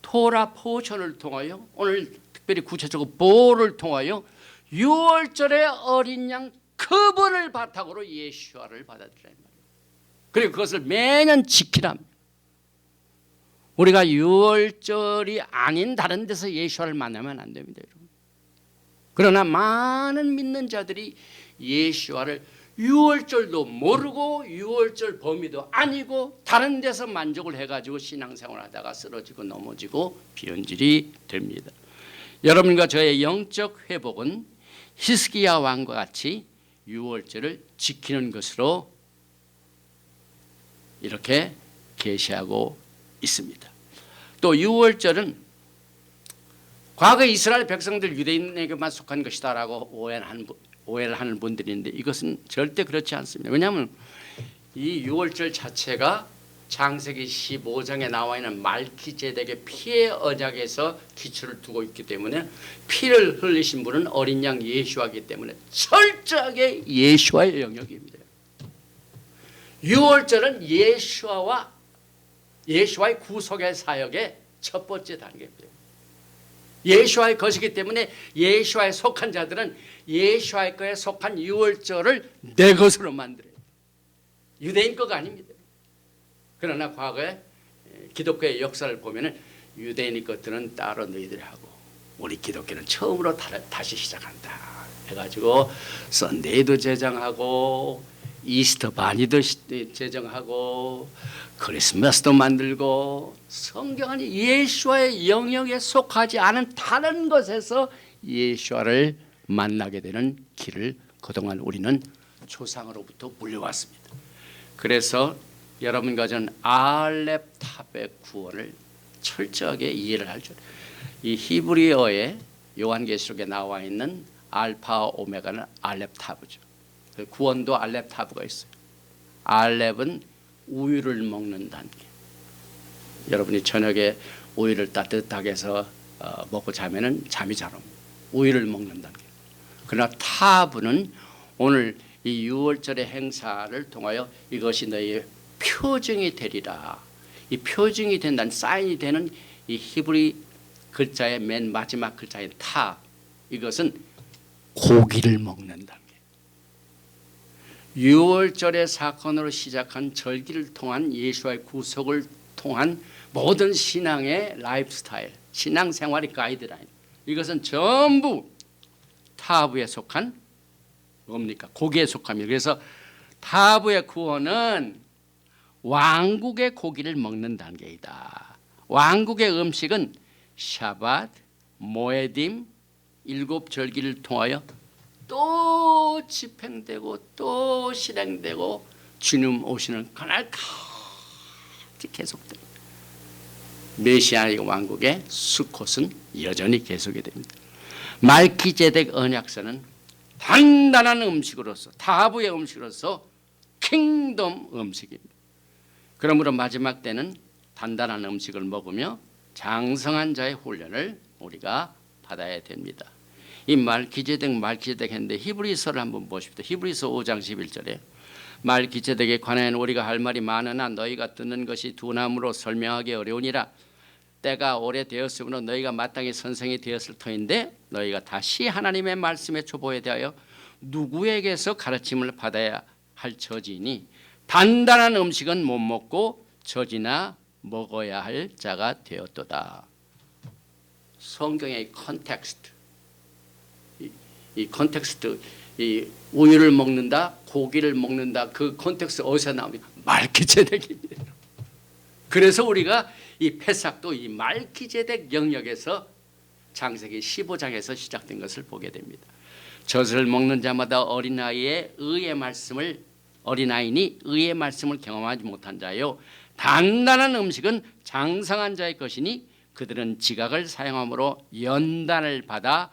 토라 포션을 통하여 오늘 특별히 구체적으로 보호를 통하여 유월절의 어린 양 그분을 바탕으로 예수아를 받아들이란 말이에요. 그리고 그것을 매년 지키랍니다. 우리가 유월절이 아닌 다른 데서 예수아를 만나면 안 됩니다, 여러분. 그러나 많은 믿는 자들이 예수아를 유월절도 모르고 유월절 범위도 아니고 다른 데서 만족을 해가지고 신앙생활을 하다가 쓰러지고 넘어지고 비연질이 됩니다. 여러분과 저의 영적 회복은 히스기야 왕과 같이 유월절을 지키는 것으로 이렇게 계시하고 있습니다. 또 유월절은 과거 이스라엘 백성들 유대인에게만 속한 것이다라고 오해를 하는 분들이 있는데 이것은 절대 그렇지 않습니다. 왜냐하면 이 유월절 자체가 창세기 15장에 나와 있는 말키제덱의 피의 언약에서 기초를 두고 있기 때문에 피를 흘리신 분은 어린 양 예수아이기 때문에 철저하게 예수아의 영역입니다. 유월절은 예수아의 구속의 사역의 첫 번째 단계입니다. 예수아의 것이기 때문에 예수아에 속한 자들은 예수아의 거에 속한 유월절을 내 것으로 만들어요. 유대인 거가 아닙니다. 그러나 과거에 기독교의 역사를 보면 유대인의 것들은 따로 너희들이 하고 우리 기독교는 처음으로 다시 시작한다 해가지고 썬데이도 제정하고 이스터 바니도 제정하고 크리스마스도 만들고 성경은 예수와의 영역에 속하지 않은 다른 것에서 예수와를 만나게 되는 길을 그동안 우리는 조상으로부터 물려왔습니다. 그래서 여러분과 저는 알렙탑의 구원을 철저하게 이해를 할 줄. 이 히브리어의 요한계시록에 나와 있는 알파 오메가는 알렙타브죠. 구원도 알렙타브가 있어요. 알렙은 우유를 먹는 단계. 여러분이 저녁에 우유를 따뜻하게 해서 먹고 자면은 잠이 잘 옵니다. 우유를 먹는 단계. 그러나 타브는 오늘 이 유월절의 행사를 통하여 이것이 너희의 표징이 되리라. 이 표징이 된다는 사인이 되는 이 히브리 글자의 맨 마지막 글자인 타, 이것은 고기를 먹는 단계. 유월절의 사건으로 시작한 절기를 통한 예수와의 구속을 통한 모든 신앙의 라이프 스타일, 신앙생활의 가이드라인, 이것은 전부 타브에 속한 뭡니까? 고기에 속합니다. 그래서 타브의 구원은 왕국의 고기를 먹는 단계이다. 왕국의 음식은 샤밧, 모에딤, 7절기를 통하여 또 집행되고 또 실행되고 주님 오시는 그날까지 계속됩니다. 메시아의 왕국의 수콧은 여전히 계속이 됩니다. 말키제덱 언약서는 단단한 음식으로서, 타브의 음식으로서 킹덤 음식입니다. 그러므로 마지막 때는 단단한 음식을 먹으며 장성한 자의 훈련을 우리가 받아야 됩니다. 이 말키제덱 했는데 히브리서를 한번 보십시오. 히브리서 5장 11절에 말키제덱에 관하여 우리가 할 말이 많으나 너희가 듣는 것이 둔함으로 설명하기 어려우니라. 때가 오래되었으므로 너희가 마땅히 선생이 되었을 터인데 너희가 다시 하나님의 말씀에 초보에 대하여 누구에게서 가르침을 받아야 할 처지니 단단한 음식은 못 먹고 젖이나 먹어야 할 자가 되었도다. 성경의 컨텍스트, 이 컨텍스트, 이 우유를 먹는다, 고기를 먹는다, 그 컨텍스트 어디서 나옵니까? 말키제덱입니다. 그래서 우리가 이 패삭도 이 말키제덱 영역에서 창세기 15장에서 시작된 것을 보게 됩니다. 젖을 먹는 자마다 어린아이니 의의 말씀을 경험하지 못한 자요, 단단한 음식은 장성한 자의 것이니 그들은 지각을 사용함으로 연단을 받아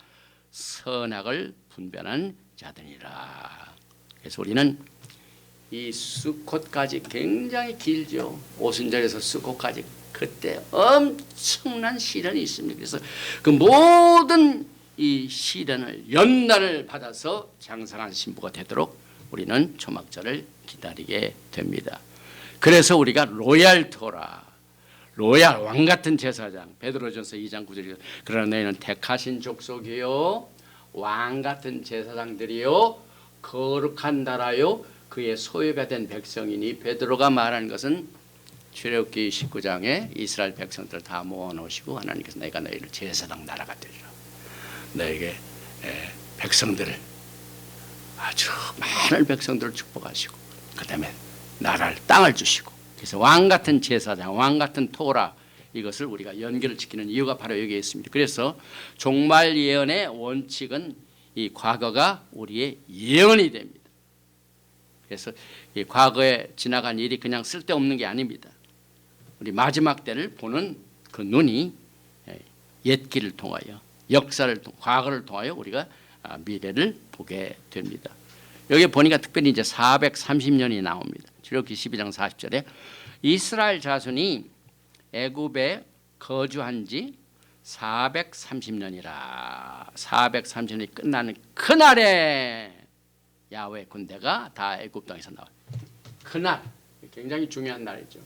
선악을 분별하는 자들이라. 그래서 우리는 이 수콧까지 굉장히 길죠. 오순절에서 수콧까지 그때 엄청난 시련이 있습니다. 그래서 그 모든 이 시련을 연단을 받아서 장성한 신부가 되도록 우리는 초막절을 기다리게 됩니다. 그래서 우리가 로얄 토라, 로얄 왕 같은 제사장, 베드로전서 2장 9절에 그러나 너희는 택하신 족속이요 왕 같은 제사장들이요 거룩한 나라요 그의 소유가 된 백성이니, 베드로가 말하는 것은 출애굽기 19장에 이스라엘 백성들 다 모아놓으시고 하나님께서 내가 너희를 제사장 나라가 되리라. 너에게 백성들을 아주 많은 백성들을 축복하시고 그 다음에 나라를 땅을 주시고, 그래서 왕 같은 제사장, 왕 같은 토라, 이것을 우리가 연결을 지키는 이유가 바로 여기에 있습니다. 그래서 종말 예언의 원칙은 이 과거가 우리의 예언이 됩니다. 그래서 이 과거에 지나간 일이 그냥 쓸데없는 게 아닙니다. 우리 마지막 때를 보는 그 눈이 옛길을 통하여 역사를 과거를 통하여 우리가 미래를 보게 됩니다. 여기 보니까 특별히 이제 430년이 나옵니다. 출애굽기 12장 40절에 이스라엘 자손이 애굽에 거주한 지 430년이라 430년이 끝나는 그날에 야훼 군대가 다 애굽 땅에서 나와요. 그날 굉장히 중요한 날이죠.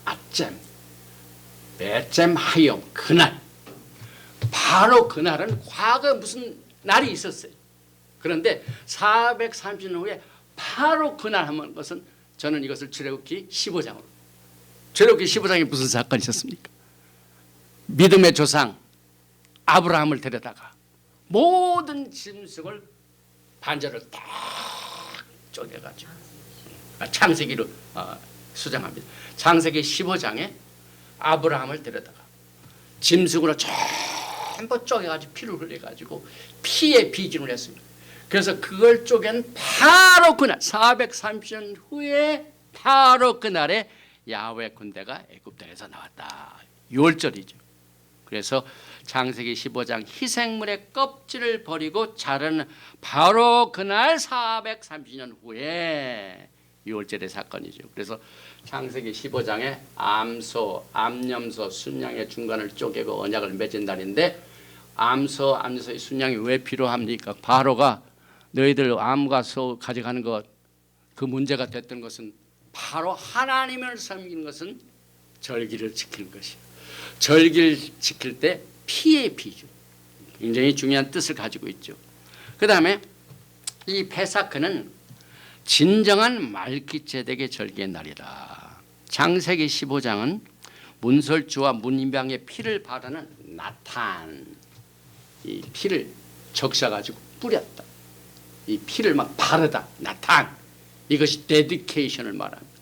아잼, 베잼 하옅 그날 바로 그날은 과거에 무슨 날이 있었어요. 그런데 430년 후에 바로 그날 하는 것은 저는 이것을 출애굽기 15장으로 출애굽기 15장에 무슨 사건이 있었습니까? 믿음의 조상 아브라함을 데려다가 모든 짐승을 반절을 딱 쪼개가지고 창세기로 수정합니다. 창세기 15장에 아브라함을 데려다가 짐승으로 전부 쪼개가지고 피를 흘려가지고 피의 비준을 했습니다. 그래서 그걸 쪼갠 바로 그날 430년 후에 바로 그날에 야훼 군대가 애굽 땅에서 나왔다. 6월절이죠. 그래서 창세기 15장 희생물의 껍질을 버리고 자르는 바로 그날 430년 후에 6월절의 사건이죠. 그래서 창세기 15장에 암소, 암염소, 순양의 중간을 쪼개고 언약을 맺은 날인데 암소, 암염소의 순양이 왜 필요합니까? 바로가 너희들 암과 소 가져가는 것 그 문제가 됐던 것은 바로 하나님을 섬기는 것은 절기를 지키는 것이에요. 절기를 지킬 때 피의 비주 굉장히 중요한 뜻을 가지고 있죠. 그 다음에 이 페사크는 진정한 말기ጼ덱의 절기의 날이다. 창세기 15장은 문설주와 문임병의 피를 바르는 나탄 이 피를 적셔가지고 뿌렸다. 이 피를 막 바르다. 나탄 이것이 데디케이션을 말합니다.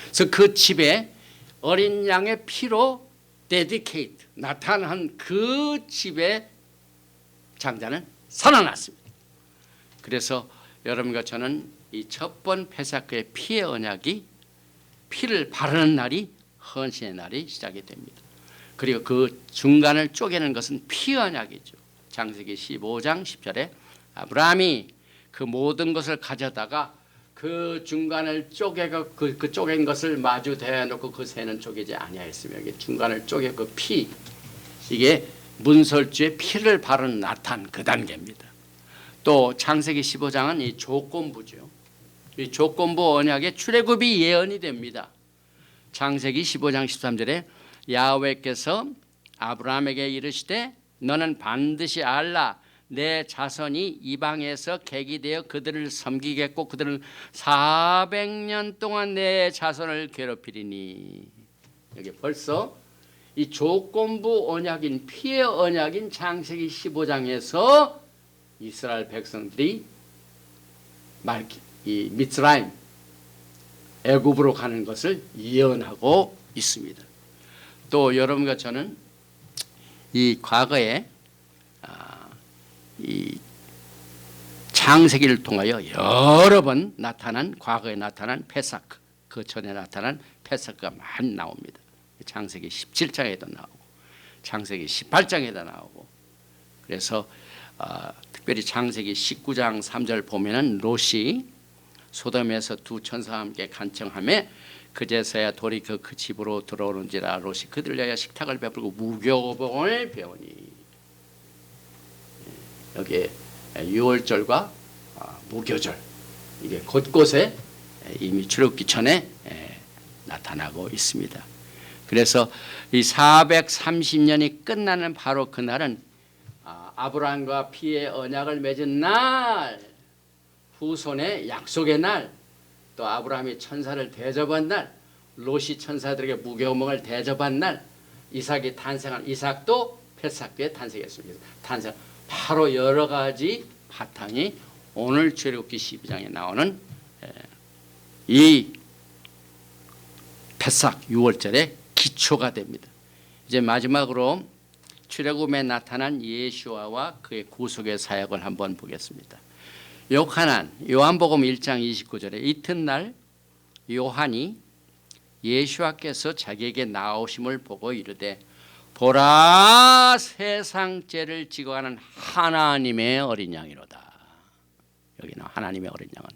그래서 그 집에 어린 양의 피로 데디케이트 나타난 그 집의 장자는 살아났습니다. 그래서 여러분과 저는 이 첫 번 페사크의 피의 언약이 피를 바르는 날이 헌신의 날이 시작이 됩니다. 그리고 그 중간을 쪼개는 것은 피 언약이죠. 창세기 15장 10절에 아브라함이 그 모든 것을 가져다가 그 중간을 쪼개고 그 쪼갠 것을 마주 대놓고 그 새는 쪼개지 아니하였으며 이게 중간을 쪼개 그 피 이게 문설주의 피를 바르는 나탄 그 단계입니다. 또 창세기 15장은 이 조건부죠. 이 조건부 언약의 출애굽이 예언이 됩니다. 창세기 15장 13절에 야훼께서 아브라함에게 이르시되 너는 반드시 알라 내 자손이 이방에서 객이 되어 그들을 섬기겠고 그들은 400년 동안 내 자손을 괴롭히리니 여기 벌써 이 조건부 언약인 피의 언약인 창세기 15장에서 이스라엘 백성들이 이 미스라임 애굽으로 가는 것을 예언하고 있습니다. 또 여러분과 저는 이 과거에 이 창세기를 통하여 여러 번 나타난 과거에 나타난 페사크 그 전에 나타난 페사크가 많이 나옵니다. 창세기 17장에도 나오고 창세기 18장에도 나오고 그래서 특별히 창세기 19장 3절 보면은 롯이 소돔에서 두 천사와 함께 간청하며 그제서야 돌이 그 집으로 들어오는지라 롯이 그들 위하여 식탁을 베풀고 무교봉을 배우니 여기에 유월절과 무교절 이게 곳곳에 이미 출애굽기 전에 나타나고 있습니다. 그래서 이 430년이 끝나는 바로 그날은 아브라함과 피의 언약을 맺은 날, 후손의 약속의 날, 또 아브라함이 천사를 대접한 날, 롯이 천사들에게 무교봉을 대접한 날, 이삭이 탄생한 이삭도 페사크에 탄생했습니다. 탄생 바로 여러 가지 바탕이 오늘 출애굽기 12장에 나오는 이 페삭 6월절의 기초가 됩니다. 이제 마지막으로 출애굽에 나타난 예수아와 그의 구속의 사역을 한번 보겠습니다. 요한복음 1장 29절에 이튿날 요한이 예수께서 자기에게 나오심을 보고 이르되 보라 세상 죄를 지고 가는 하나님의 어린 양이로다. 여기는 하나님의 어린 양은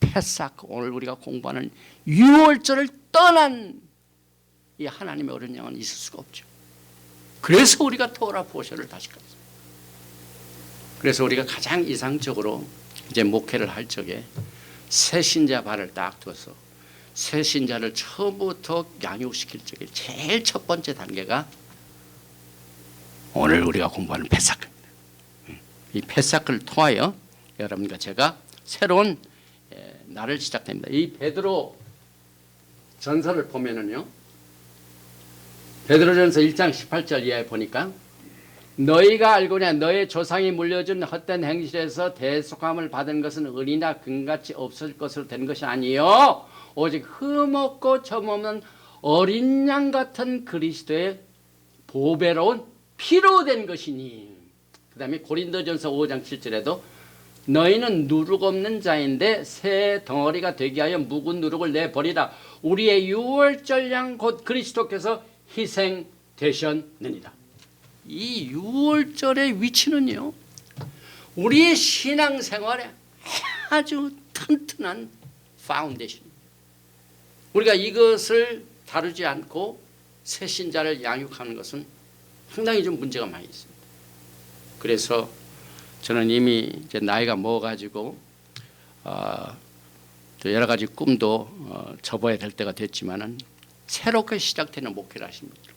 패사크, 오늘 우리가 공부하는 유월절을 떠난 이 하나님의 어린 양은 있을 수가 없죠. 그래서 우리가 토라 보셔를 다시 갔어요. 그래서 우리가 가장 이상적으로 이제 목회를 할 적에 새신자 발을 딱 둬서 새신자를 처음부터 양육시킬 적에 제일 첫 번째 단계가 오늘 우리가 공부하는 패사크입니다. 이 패사크를 통하여 여러분과 제가 새로운 날을 시작됩니다. 이 베드로 전서를 보면은요, 베드로전서 1장 18절 이하에 보니까 너희가 알고냐 너의 조상이 물려준 헛된 행실에서 대속함을 받은 것은 은이나 금같이 없을 것으로 된 것이 아니요 오직 흠없고 점없는 어린 양 같은 그리스도의 보배로운 피로 된 것이니. 그 다음에 고린도전서 5장 7절에도 너희는 누룩 없는 자인데 새 덩어리가 되게 하여 묵은 누룩을 내버리라. 우리의 유월절 양 곧 그리스도께서 희생되셨느니라. 이 유월절의 위치는요, 우리의 신앙생활에 아주 튼튼한 파운데이션입니다. 우리가 이것을 다루지 않고 새신자를 양육하는 것은 상당히 좀 문제가 많이 있습니다. 그래서 저는 이미 이제 나이가 먹어가지고 또 여러 가지 꿈도 접어야 될 때가 됐지만은 새롭게 시작되는 목회를 하시면 될 겁니다.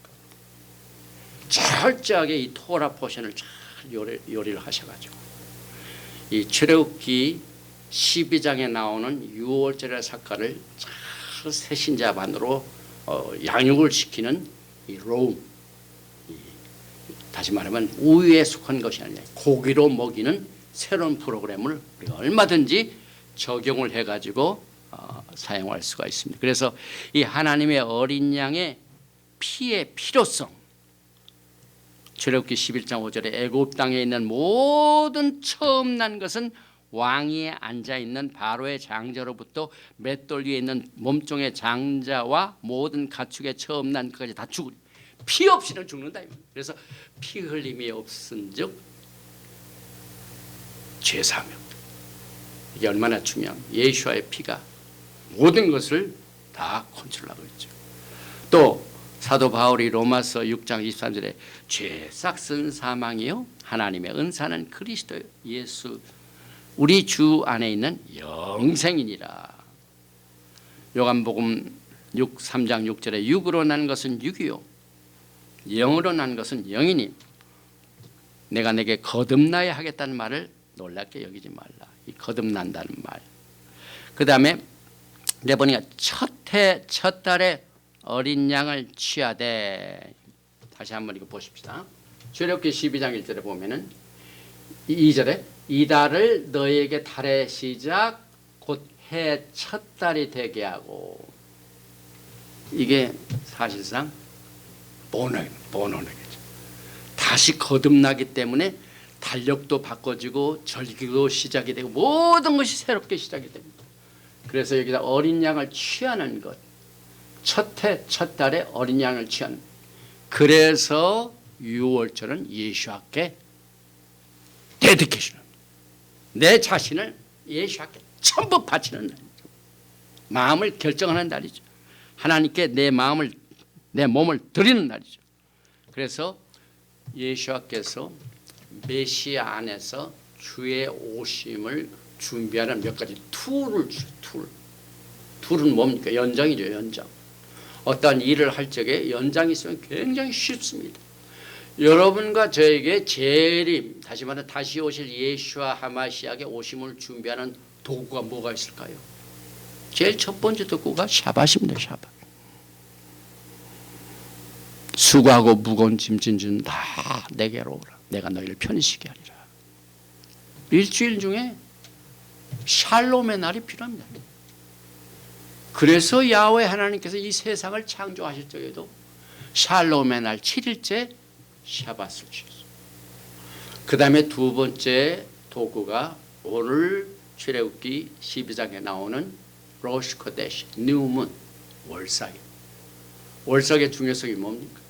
철저하게 이 토라 포션을 잘 요리를 하셔가지고 이 출애굽기 12장에 나오는 유월절의 사건을 잘 새신자반으로 양육을 시키는 이 로움, 다시 말하면 우유에 속한 것이 아니라 고기로 먹이는 새로운 프로그램을 우리가 얼마든지 적용을 해가지고 사용할 수가 있습니다. 그래서 이 하나님의 어린 양의 피의 필요성, 출애굽기 11장 5절에 애굽 땅에 있는 모든 처음 난 것은 왕위에 앉아있는 바로의 장자로부터 맷돌 위에 있는 몸종의 장자와 모든 가축의 처음 난 것까지 다 죽으리. 피 없이는 죽는다. 그래서 피 흘림이 없은즉 죄사함이 없다. 이게 얼마나 중요한, 예수와의 피가 모든 것을 다 컨트롤하고 있죠. 또 사도 바울이 로마서 6장 23절에 죄 싹슨 사망이요 하나님의 은사는 그리스도 예수 우리 주 안에 있는 영생이니라. 요한복음 3장 6절에 육으로 난 것은 육이요 영으로 난 것은 영이니 내가 내게 거듭나야 하겠다는 말을 놀랍게 여기지 말라. 이 거듭난다는 말. 그 다음에 내 보니까 첫 달에 어린 양을 취하되, 다시 한번 이거 보십시다. 출애굽기 12장 1절에 보면은 2절에 이달을 너에게 달의 시작 곧 해 첫 달이 되게 하고, 이게 사실상 본원이죠. 다시 거듭나기 때문에 달력도 바꿔지고 절기도 시작이 되고 모든 것이 새롭게 시작이 됩니다. 그래서 여기다 어린 양을 취하는 것, 첫 달에 어린 양을 취하는, 그래서 유월절은 예수께 데디케이션, 내 자신을 예수께 전부 바치는 날이죠. 마음을 결정하는 날이죠. 하나님께 내 마음을, 내 몸을 드리는 날이죠. 그래서 예수께서 메시아 안에서 주의 오심을 준비하는 몇 가지 툴을 주죠. 툴은 뭡니까? 연장이죠. 연장. 어떠한 일을 할 적에 연장이 있으면 굉장히 쉽습니다. 여러분과 저에게 재림, 다시 말해 다시 오실 예수와 하마시아의 오심을 준비하는 도구가 뭐가 있을까요? 제일 첫 번째 도구가 샤밧입니다. 샤밧. 수고하고 무거운 짐 진 준 다 내게로 오라. 내가 너희를 편히쉬게 하리라. 일주일 중에 샬롬의 날이 필요합니다. 그래서 야훼 하나님께서 이 세상을 창조하실 적에도 샬롬의 날 7일째 샤밧을 주셨어요. 그 다음에 두 번째 도구가 오늘 출애굽기 12장에 나오는 로시 코데시, 뉴문, 월삭. 월삭의 중요성이 뭡니까?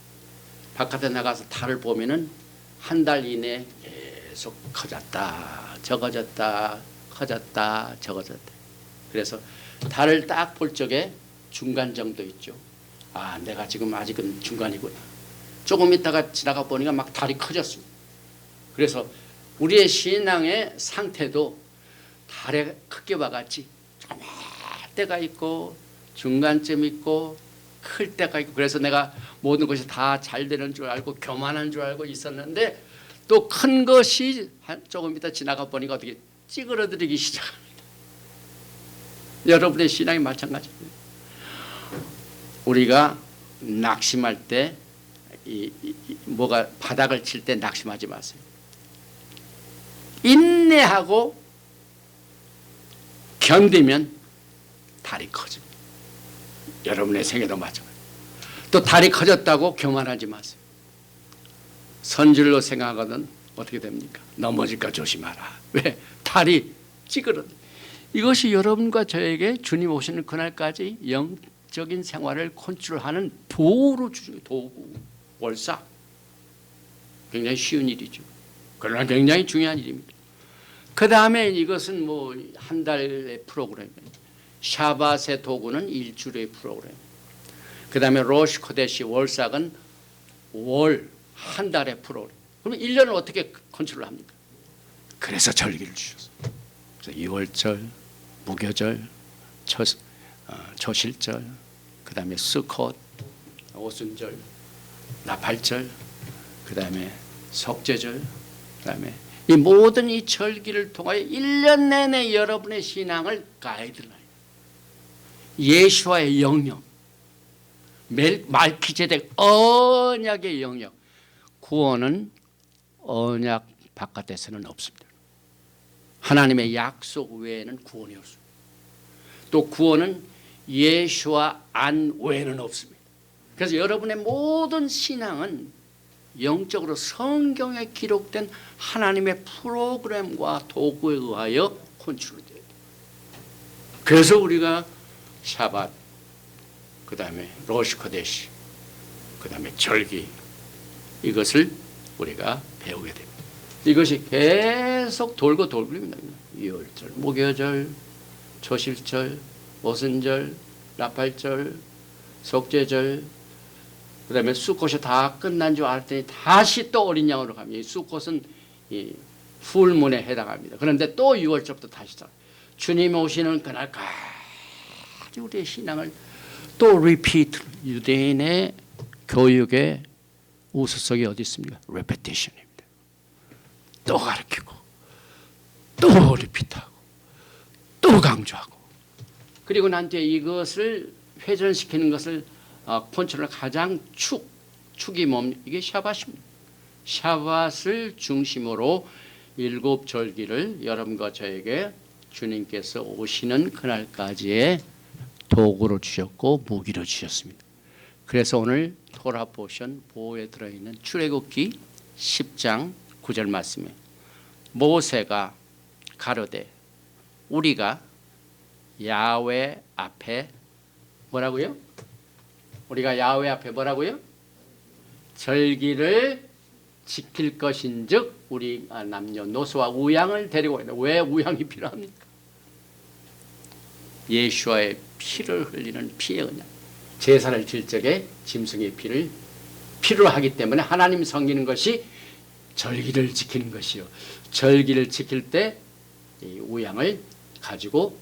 바깥에 나가서 달을 보면은 한 달 이내에 계속 커졌다, 적어졌다, 커졌다, 적어졌다. 그래서 달을 딱 볼 적에 중간 정도 있죠. 아, 내가 지금 아직은 중간이구나. 조금 있다가 지나가 보니까 막 달이 커졌습니다. 그래서 우리의 신앙의 상태도 달의 크기와 같이 조그만 때가 있고 중간쯤 있고 클 때가 있고, 그래서 내가 모든 것이 다 잘 되는 줄 알고 교만한 줄 알고 있었는데 또 큰 것이 조금 있다 지나가 보니까 어떻게 찌그러들기 시작합니다. 여러분의 신앙이 마찬가지입니다. 우리가 낙심할 때 뭐가 바닥을 칠 때 낙심하지 마세요. 인내하고 견디면 달이 커집니다. 여러분의 생애도 마찬가지입니다. 또 달이 커졌다고 교만하지 마세요. 선줄로 생각하거든 어떻게 됩니까? 넘어질까 조심하라. 왜? 달이 찌그러져. 이것이 여러분과 저에게 주님 오시는 그날까지 영적인 생활을 컨트롤하는 도구로 주신 도구, 월삭. 굉장히 쉬운 일이죠. 그러나 굉장히 중요한 일입니다. 그 다음에 이것은 뭐 한 달의 프로그램입니다. 샤밧의 도구는 일주일의 프로그램. 그 다음에 로시 코데시 월삭은 월, 한 달의 프로그램. 그러면 1년을 어떻게 컨트롤합니까? 그래서 절기를 주셨어요. 그래서 2월절, 무교절, 초실절, 그 다음에 수콧, 오순절, 나팔절, 그 다음에 속죄절, 그 다음에 이 모든 이 절기를 통하여 1년 내내 여러분의 신앙을 가이드라인, 예수와의 영역, 말키제덱 언약의 영역. 구원은 언약 바깥에서는 없습니다. 하나님의 약속 외에는 구원이 없습니다. 또 구원은 예수와 안 외에는 없습니다. 그래서 여러분의 모든 신앙은 영적으로 성경에 기록된 하나님의 프로그램과 도구에 의하여 컨트롤돼요. 그래서 우리가 샤밧, 그 다음에 로시코데시, 그 다음에 절기, 이것을 우리가 배우게 됩니다. 이것이 계속 돌고 돌립니다. 2월절, 무교절, 초실절, 오순절, 나팔절, 속죄절, 그 다음에 수꽃이 다 끝난 줄 알았더니 다시 또 어린 양으로 갑니다. 수꽃은 이 풀문에 해당합니다. 그런데 또 6월절부터 다시 시작. 주님 오시는 그날까지 우리의 신앙을 또 리피트. 유대인의 교육의 우수성이 어디 있습니까? 레페티션입니다. 또 가르치고 또 리피트하고 또 강조하고, 그리고 난 뒤에 이것을 회전시키는 것을 컨트롤 가장 축이 뭡니까? 이게 샤밧입니다. 샤밧을 중심으로 7절기를 여러분과 저에게 주님께서 오시는 그날까지의 도구로 주셨고 무기로 주셨습니다. 그래서 오늘 토라 포션 보호에 들어있는 출애굽기 10장 9절 말씀에 모세가 가로되 우리가 야훼 앞에 뭐라고요? 우리가 야훼 앞에 뭐라고요? 절기를 지킬 것인즉 우리 남녀노소와 우양을 데리고 있다. 왜 우양이 필요합니까? 예수와의 피를 흘리는 피의 언약, 제사를 질 적에 짐승의 피를 필요로 하기 때문에 하나님 섬기는 것이 절기를 지키는 것이요. 절기를 지킬 때 이 우양을 가지고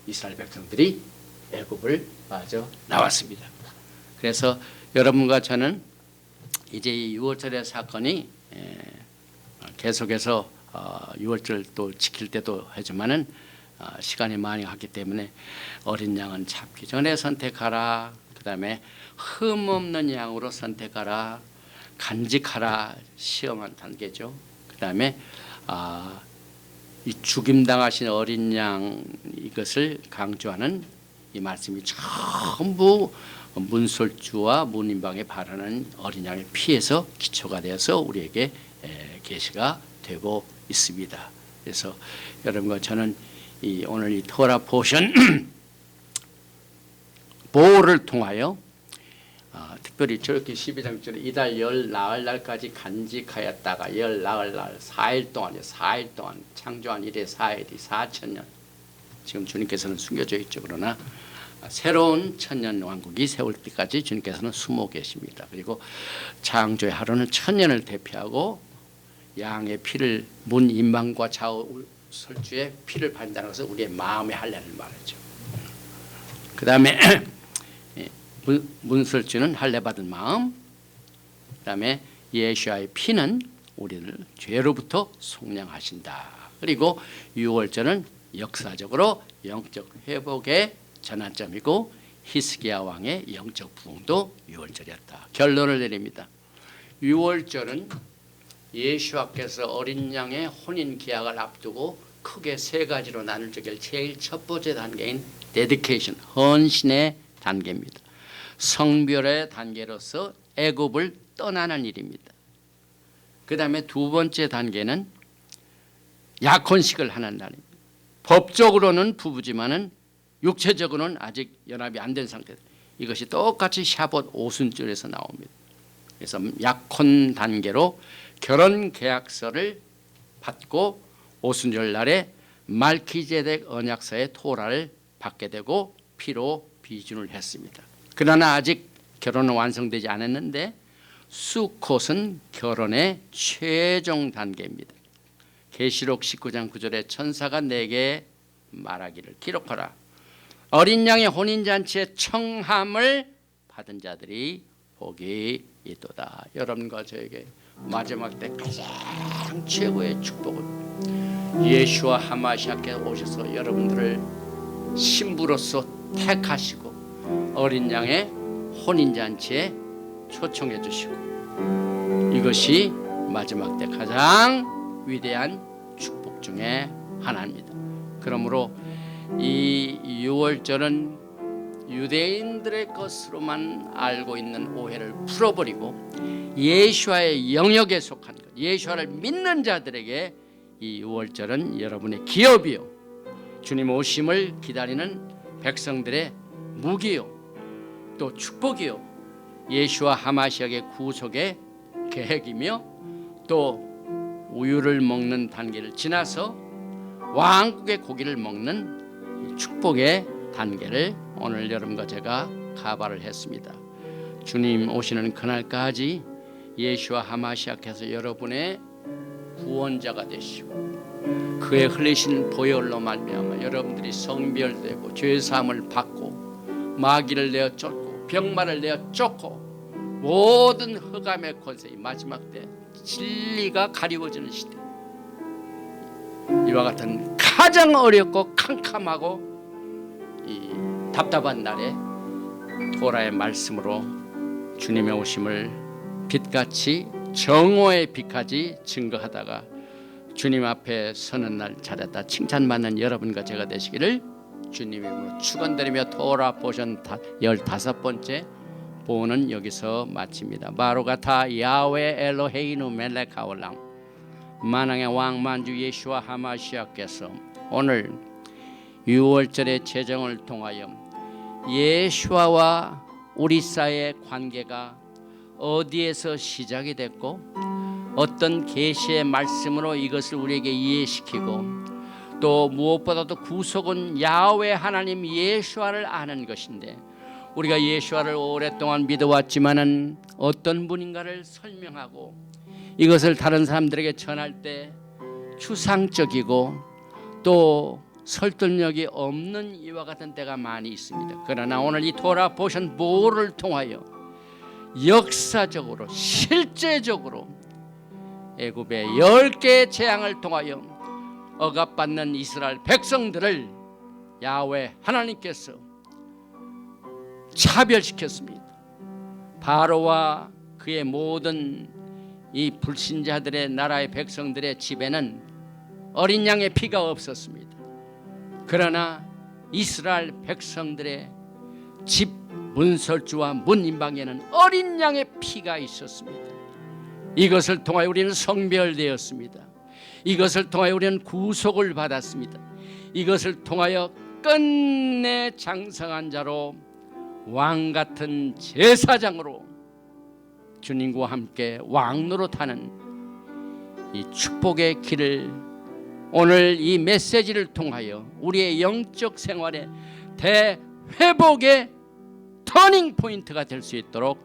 이스라엘 백성들이 애굽을 빠져 나왔습니다. 그래서 여러분과 저는 이제 이 6월절의 사건이 계속해서 6월절 또 지킬 때도 하지만은 시간이 많이 갔기 때문에 어린 양은 잡기 전에 선택하라. 그 다음에 흠 없는 양으로 선택하라. 간직하라. 시험한 단계죠. 그 다음에 이 죽임당하신 어린 양 이것을 강조하는 이 말씀이 전부 문설주와 문인방에 바르는 어린 양의 피에서 기초가 되어서 우리에게 계시가 되고 있습니다. 그래서 여러분과 저는 오늘 이 토라 포션 보호를 통하여 특별히 저렇게 12장처럼 이달 열 나흘 날까지 간직하였다가 열 나흘 날 4일 동안이요. 4일 동안 창조한 이래 4일이 4천년. 지금 주님께서는 숨겨져 있죠. 그러나 새로운 천년 왕국이 세울 때까지 주님께서는 숨어 계십니다. 그리고 창조의 하루는 천년을 대표하고 양의 피를 문 임방과 좌우 설주에 피를 받는다는 것은 우리의 마음의 할례를 말하죠. 그 다음에 문설주는 할례 받은 마음, 그 다음에 예수와의 피는 우리를 죄로부터 속량하신다. 그리고 유월절은 역사적으로 영적 회복의 전환점이고 히스기야 왕의 영적 부흥도 유월절이었다. 결론을 내립니다. 유월절은 예수와께서 어린 양의 혼인 기약을 앞두고 크게 세 가지로 나눌 적에 제일 첫 번째 단계인 데디케이션, 헌신의 단계입니다. 성별의 단계로서 애굽을 떠나는 일입니다. 그 다음에 두 번째 단계는 약혼식을 하는 날입니다. 법적으로는 부부지만은 육체적으로는 아직 연합이 안 된 상태. 이것이 똑같이 샤봇 오순절에서 나옵니다. 그래서 약혼 단계로 결혼 계약서를 받고 오순절 날에 말키제덱 언약서의 토라를 받게 되고 피로 비준을 했습니다. 그러나 아직 결혼은 완성되지 않았는데 수콧은 결혼의 최종 단계입니다. 계시록 19장 9절에 천사가 내게 말하기를 기록하라. 어린 양의 혼인잔치의 청함을 받은 자들이 복이 있도다. 여러분과 저에게 마지막 때 가장 최고의 축복은 예수와 하마시아께서 오셔서 여러분들을 신부로서 택하시고 어린 양의 혼인잔치에 초청해 주시고, 이것이 마지막 때 가장 위대한 축복 중에 하나입니다. 그러므로 이 유월절은 유대인들의 것으로만 알고 있는 오해를 풀어버리고 예수와의 영역에 속한 것, 예수와를 믿는 자들에게 이 유월절은 여러분의 기업이요, 주님 오심을 기다리는 백성들의 무기요, 또 축복이요, 예수와 하마시아의 구속의 계획이며, 또 우유를 먹는 단계를 지나서 왕국의 고기를 먹는 축복의 단계를 오늘 여러분과 제가 가발을 했습니다. 주님 오시는 그날까지 예수와 하마시아께서 여러분의 구원자가 되시고 그의 흘리신 보혈로 말미암아 여러분들이 성별되고 죄사함을 받고 마귀를 내어 쫓고 병마를 내어 쫓고 모든 흑암의 권세의 마지막 때 진리가 가리워지는 시대, 이와 같은 가장 어렵고 캄캄하고 이 답답한 날에 토라의 말씀으로 주님의 오심을 빛같이 정오의 빛까지 증거하다가 주님 앞에 서는 날 잘했다 칭찬받는 여러분과 제가 되시기를 주님의 이름으로 축원드리며 토라 포션 15번째 보호는 여기서 마칩니다. 바로가타 야훼 엘로헤이누 멜렉 하올람, 만왕의 왕 만주 예수와 하마시아께서 오늘 유월절의 제정을 통하여 예수와 우리 사이의 관계가 어디에서 시작이 됐고 어떤 계시의 말씀으로 이것을 우리에게 이해시키고, 또 무엇보다도 구속은 야훼 하나님 예수와를 아는 것인데, 우리가 예수와를 오랫동안 믿어왔지만은 어떤 분인가를 설명하고 이것을 다른 사람들에게 전할 때 추상적이고 또 설득력이 없는 이와 같은 때가 많이 있습니다. 그러나 오늘 이 토라 포션 보호를 통하여 역사적으로 실제적으로 애굽의 10개의 재앙을 통하여 억압받는 이스라엘 백성들을 야훼 하나님께서 차별시켰습니다. 바로와 그의 모든 이 불신자들의 나라의 백성들의 집에는 어린 양의 피가 없었습니다. 그러나 이스라엘 백성들의 집 문설주와 문임방에는 어린 양의 피가 있었습니다. 이것을 통하여 우리는 성별되었습니다. 이것을 통하여 우리는 구속을 받았습니다. 이것을 통하여 끝내 장성한 자로 왕 같은 제사장으로 주님과 함께 왕노릇하는 이 축복의 길을 오늘 이 메시지를 통하여 우리의 영적 생활의 대회복의 터닝 포인트가 될 수 있도록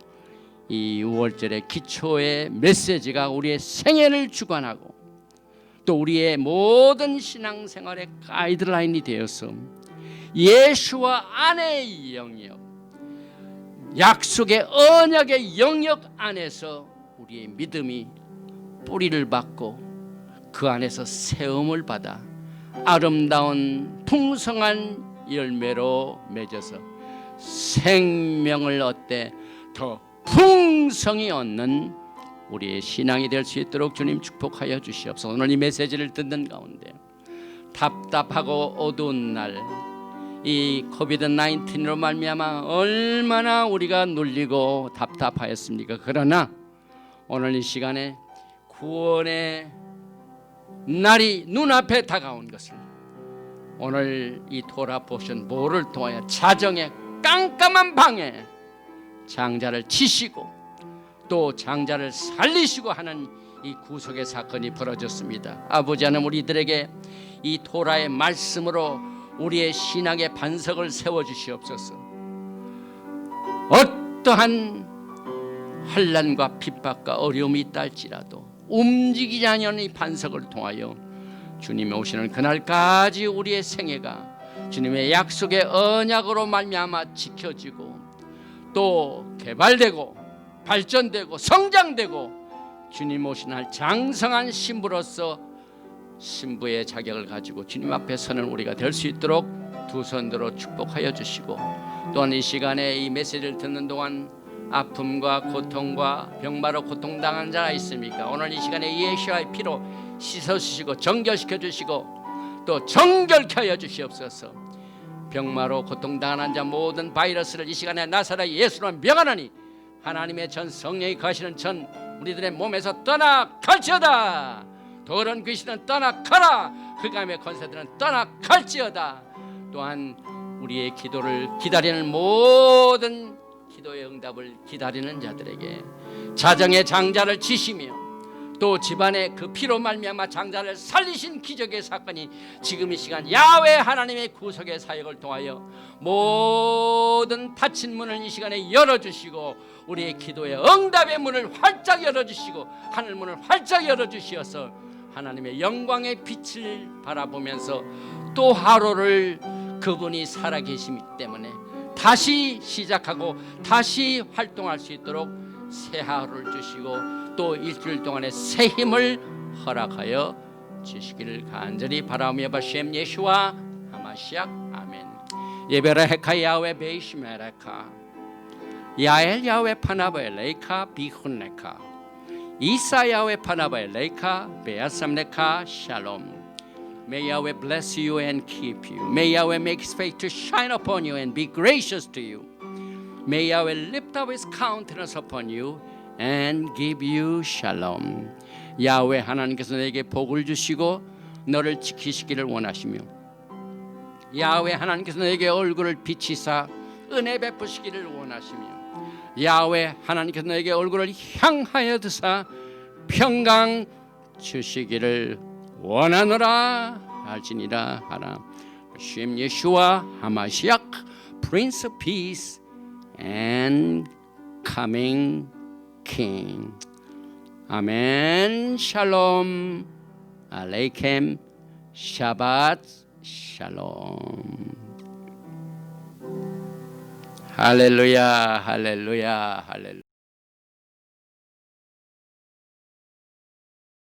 이 6월절의 기초의 메시지가 우리의 생애를 주관하고 또 우리의 모든 신앙생활의 가이드라인이 되어서 예수와 안의 영역, 약속의 언약의 영역 안에서 우리의 믿음이 뿌리를 받고 그 안에서 세움을 받아 아름다운 풍성한 열매로 맺어서 생명을 얻되 더 풍성히 얻는 우리의 신앙이 될 수 있도록 주님 축복하여 주시옵소서. 오늘 이 메시지를 듣는 가운데 답답하고 어두운 날 이 코비드 19으로 말미암아 얼마나 우리가 눌리고 답답하였습니까? 그러나 오늘 이 시간에 구원의 날이 눈앞에 다가온 것을 오늘 이 토라 포션 모를 통하여 자정의 깜깜한 방에 장자를 치시고 또 장자를 살리시고 하는 이 구속의 사건이 벌어졌습니다. 아버지 하나님, 우리들에게 이 토라의 말씀으로 우리의 신앙의 반석을 세워주시옵소서. 어떠한 환난과 핍박과 어려움이 있다 할지라도 움직이지 않는 이 반석을 통하여 주님이 오시는 그날까지 우리의 생애가 주님의 약속의 언약으로 말미암아 지켜지고 또 개발되고 발전되고 성장되고 주님 오신 날 장성한 신부로서 신부의 자격을 가지고 주님 앞에 서는 우리가 될 수 있도록 두 손으로 축복하여 주시고, 또한 이 시간에 이 메시지를 듣는 동안 아픔과 고통과 병마로 고통당한 자가 있습니까? 오늘 이 시간에 예수와의 피로 씻어주시고 정결시켜 주시고 또 정결케 하여 주시옵소서. 병마로 고통당한 자 모든 바이러스를 이 시간에 나사렛 예수로 명하노니 하나님의 전 성령이 거하시는 전 우리들의 몸에서 떠나갈지어다. 더러운 귀신은 떠나가라. 흑암의 권세들은 떠나갈지어다. 또한 우리의 기도를 기다리는 모든 기도의 응답을 기다리는 자들에게 자정의 장자를 치시며 또 집안의 그 피로 말미암아 장자를 살리신 기적의 사건이 지금 이 시간 야훼 하나님의 구속의 사역을 통하여 모든 닫힌 문을 이 시간에 열어주시고 우리의 기도의 응답의 문을 활짝 열어주시고 하늘 문을 활짝 열어주시어서 하나님의 영광의 빛을 바라보면서 또 하루를 그분이 살아계시기 때문에 다시 시작하고 다시 활동할 수 있도록 새 하루를 주시고 또 일주일 동안의 새 힘을 허락하여 주시기를 간절히 바라며 바셈 예수와 하마시약 아멘. 예베라헤카 야훼 베이시메레카 야엘 야훼 파나바엘레이카 비훈레카 이사 야훼 파나바엘레이카 베아삼레카 샬롬. May Yahweh bless you and keep you. May Yahweh make His face to shine upon you and be gracious to you. May Yahweh lift up His countenance upon you and give you shalom. 야훼 하나님께서 너에게 복을 주시고 너를 지키시기를 원하시며 야훼 하나님께서 너에게 얼굴을 비치사 은혜 베푸시기를 원하시며 야훼 하나님께서 너에게 얼굴을 향하여 드사 평강 주시기를 원하노라 할지니라 하라. 심 예수와 하마시약 Prince of Peace and Coming King. 아멘. 샬롬 알레이켐 샤밧 샬롬. 할렐루야 할렐루야 할렐루야.